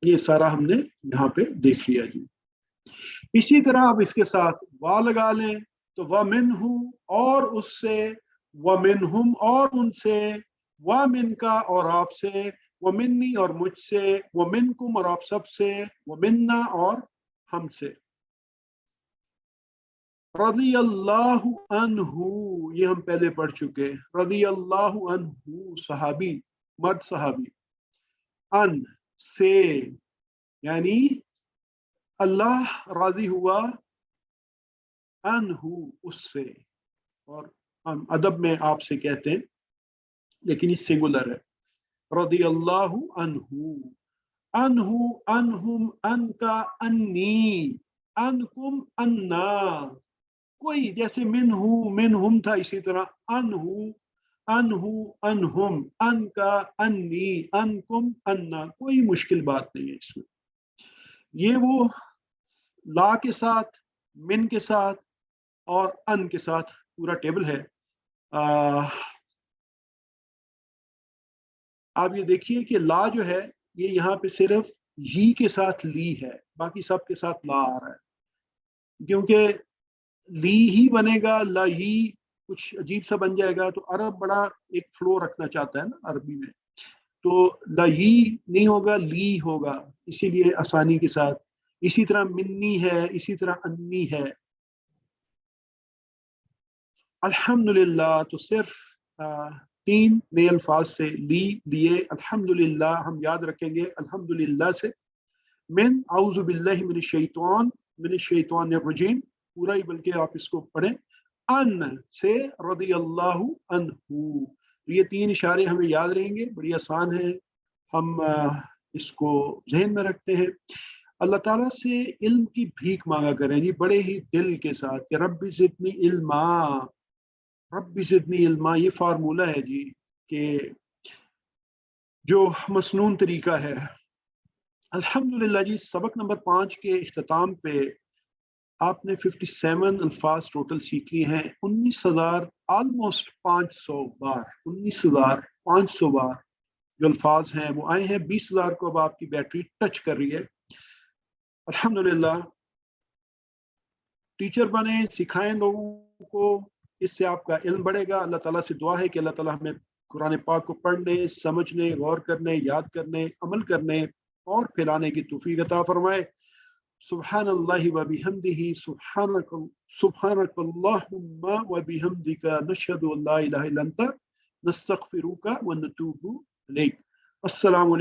یہ سارا ہم نے یہاں پہ دیکھ لیا جی. اسی طرح آپ اس کے ساتھ وا لگا لیں تو وَمِنْهُ اور اس سے، وَمِنْهُمْ اور ان سے، وَمِنْكَ اور آپ سے، وَمِنِّي اور مجھ سے، وَمِنْكُمْ اور آپ سب سے، وَمِنَّا اور ہم سے. رضی اللہ عنہ یہ ہم پہلے پڑھ چکے. رضی اللہ عنہ صحابی، مرد صحابی. ان سے یعنی اللہ راضی ہوا، عنہ اس سے. اور ہم ادب میں آپ سے کہتے ہیں لیکن یہ سنگولر ہے. رضی اللہ عنہ، عنہ عنہم، ان کا انی، انکم انا. کوئی جیسے منہ منہم تھا اسی طرح انہ انہ انہم، ان کا انی، انکم انا. کوئی مشکل بات نہیں ہے اس میں. یہ وہ لا کے ساتھ، من کے ساتھ اور ان کے ساتھ پورا ٹیبل ہے. آپ یہ دیکھیے کہ لا جو ہے یہ یہاں پہ صرف ہی کے ساتھ لی ہے، باقی سب کے ساتھ لا آ رہا ہے. کیونکہ لی ہی بنے گا، لا ہی کچھ عجیب سا بن جائے گا. تو عرب بڑا ایک فلو رکھنا چاہتا ہے نا عربی میں، تو لا ہی نہیں ہوگا، لی ہوگا، اسی لیے آسانی کے ساتھ. اسی طرح منی ہے، اسی طرح انی ہے. الحمدللہ تو صرف 3 نئے الفاظ سے لی دیے. الحمدللہ ہم یاد رکھیں گے الحمدللہ سے. من اعوذ باللہ من الشیطان الرجیم پورا ہی، بلکہ آپ اس کو پڑھیں. ان سے رضی اللہ عنہ. یہ 3 اشارے ہمیں یاد رہیں گے، بڑی آسان ہے، ہم اس کو ذہن میں رکھتے ہیں. اللہ تعالیٰ سے علم کی بھیک مانگا کریں جی بڑے ہی دل کے ساتھ کہ رب زدنی علما، رب زدنی علما. یہ فارمولہ ہے جی کہ جو مسنون طریقہ ہے. الحمدللہ جی سبق نمبر 5 کے اختتام پہ آپ نے 57 الفاظ ٹوٹل سیکھ لیے ہیں. 19,000 آلموسٹ 500 بار، 19,500 بار جو الفاظ ہیں وہ آئے ہیں. 20,000 کو اب آپ کی بیٹری ٹچ کر رہی ہے. الحمدللہ ٹیچر بنیں، سکھائیں لوگوں کو، اس سے آپ کا علم بڑھے گا. اللہ تعالیٰ سے دعا ہے کہ اللہ تعالیٰ ہمیں قرآن پاک کو پڑھنے، سمجھنے، غور کرنے، یاد کرنے، عمل کرنے اور پھیلانے کی توفیق عطا فرمائے. سبحان اللہ و بحمدہ، سبحانک اللہم و بحمدک، نشہد ان لا الہ الا انت، نستغفرک و نتوب الیک. السلام علیکم.